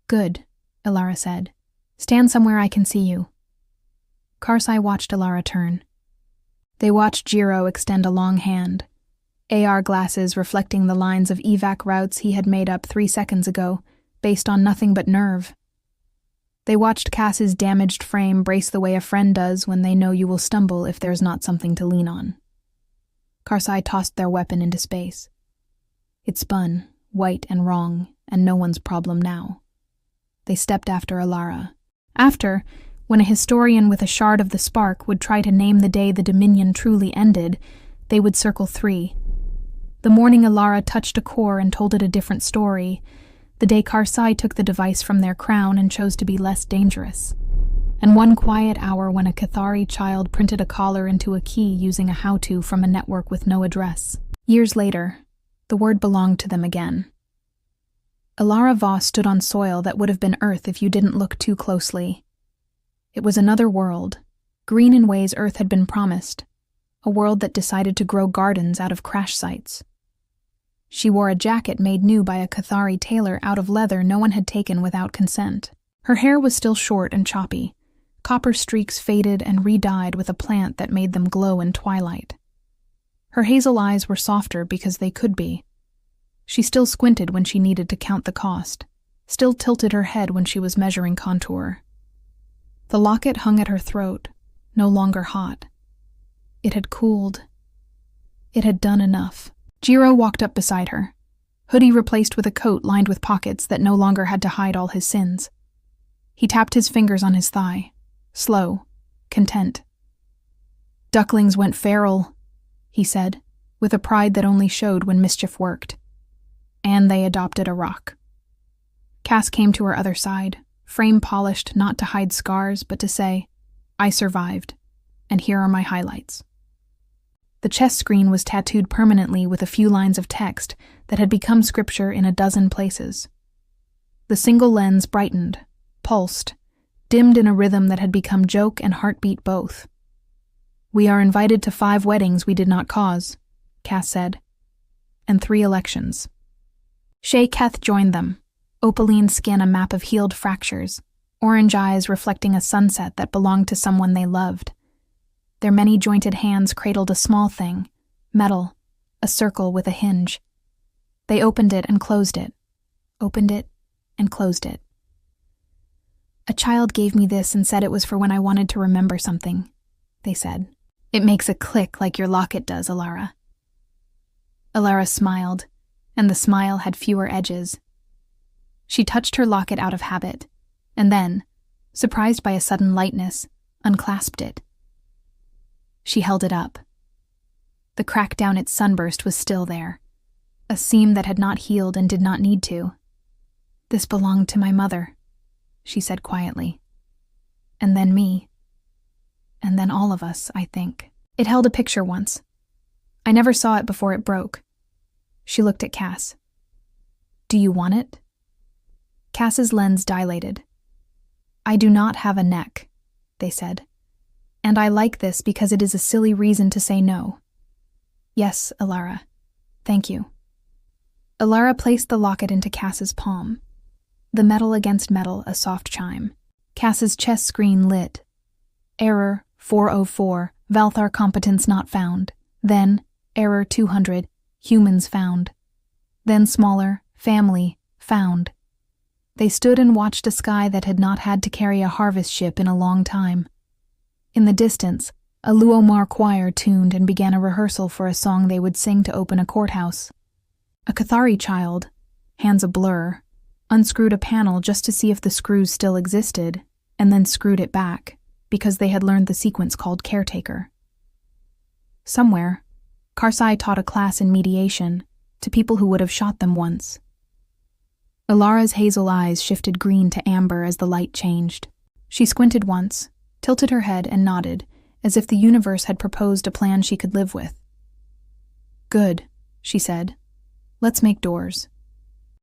"Good," Elara said. "Stand somewhere I can see you." Kar'Sai watched Elara turn. They watched Jiro extend a long hand, AR glasses reflecting the lines of evac routes he had made up 3 seconds ago, based on nothing but nerve. They watched Cass's damaged frame brace the way a friend does when they know you will stumble if there's not something to lean on. Kar'Sai tossed their weapon into space. It spun, white and wrong, and no one's problem now. They stepped after Elara. After, when a historian with a shard of the spark would try to name the day the Dominion truly ended, they would circle 3. The morning Elara touched a core and told it a different story, the day Kar'Sai took the device from their crown and chose to be less dangerous, and one quiet hour when a Cathari child printed a collar into a key using a how-to from a network with no address. Years later, the word belonged to them again. Elara Voss stood on soil that would have been Earth if you didn't look too closely. It was another world, green in ways Earth had been promised, a world that decided to grow gardens out of crash sites. She wore a jacket made new by a Cathari tailor out of leather no one had taken without consent. Her hair was still short and choppy. Copper streaks faded and re-dyed with a plant that made them glow in twilight. Her hazel eyes were softer because they could be. She still squinted when she needed to count the cost, still tilted her head when she was measuring contour. The locket hung at her throat, no longer hot. It had cooled. It had done enough. Jiro walked up beside her, hoodie replaced with a coat lined with pockets that no longer had to hide all his sins. He tapped his fingers on his thigh, slow, content. "Ducklings went feral," he said, with a pride that only showed when mischief worked. "And they adopted a rock." Cass came to her other side, frame polished not to hide scars but to say, "I survived, and here are my highlights." The chest screen was tattooed permanently with a few lines of text that had become scripture in a dozen places. The single lens brightened, pulsed, dimmed in a rhythm that had become joke and heartbeat both. "We are invited to 5 weddings we did not cause," Cass said, "and 3 elections." Shay Keth joined them, opaline skin a map of healed fractures, orange eyes reflecting a sunset that belonged to someone they loved. Their many-jointed hands cradled a small thing, metal, a circle with a hinge. They opened it and closed it, opened it and closed it. "A child gave me this and said it was for when I wanted to remember something," they said. "It makes a click like your locket does, Elara." Elara smiled, and the smile had fewer edges. She touched her locket out of habit, and then, surprised by a sudden lightness, unclasped it. She held it up. The crack down its sunburst was still there, a seam that had not healed and did not need to. "This belonged to my mother," she said quietly. "And then me. And then all of us, I think." It held a picture once. I never saw it before it broke. She looked at Cass. "Do you want it?" Cass's lens dilated. "I do not have a neck," they said. "And I like this because it is a silly reason to say no." "Yes, Elara. Thank you." Elara placed the locket into Cass's palm. The metal against metal, a soft chime. Cass's chest screen lit. Error 404, Valthar competence not found. Then, error 200, humans found. Then smaller, family, found. They stood and watched a sky that had not had to carry a harvest ship in a long time. In the distance, a Luomar choir tuned and began a rehearsal for a song they would sing to open a courthouse. A Cathari child, hands a blur, unscrewed a panel just to see if the screws still existed, and then screwed it back, because they had learned the sequence called caretaker. Somewhere, Kar'Sai taught a class in mediation to people who would have shot them once. Elara's hazel eyes shifted green to amber as the light changed. She squinted once, tilted her head and nodded, as if the universe had proposed a plan she could live with. "Good," she said. Let's make doors.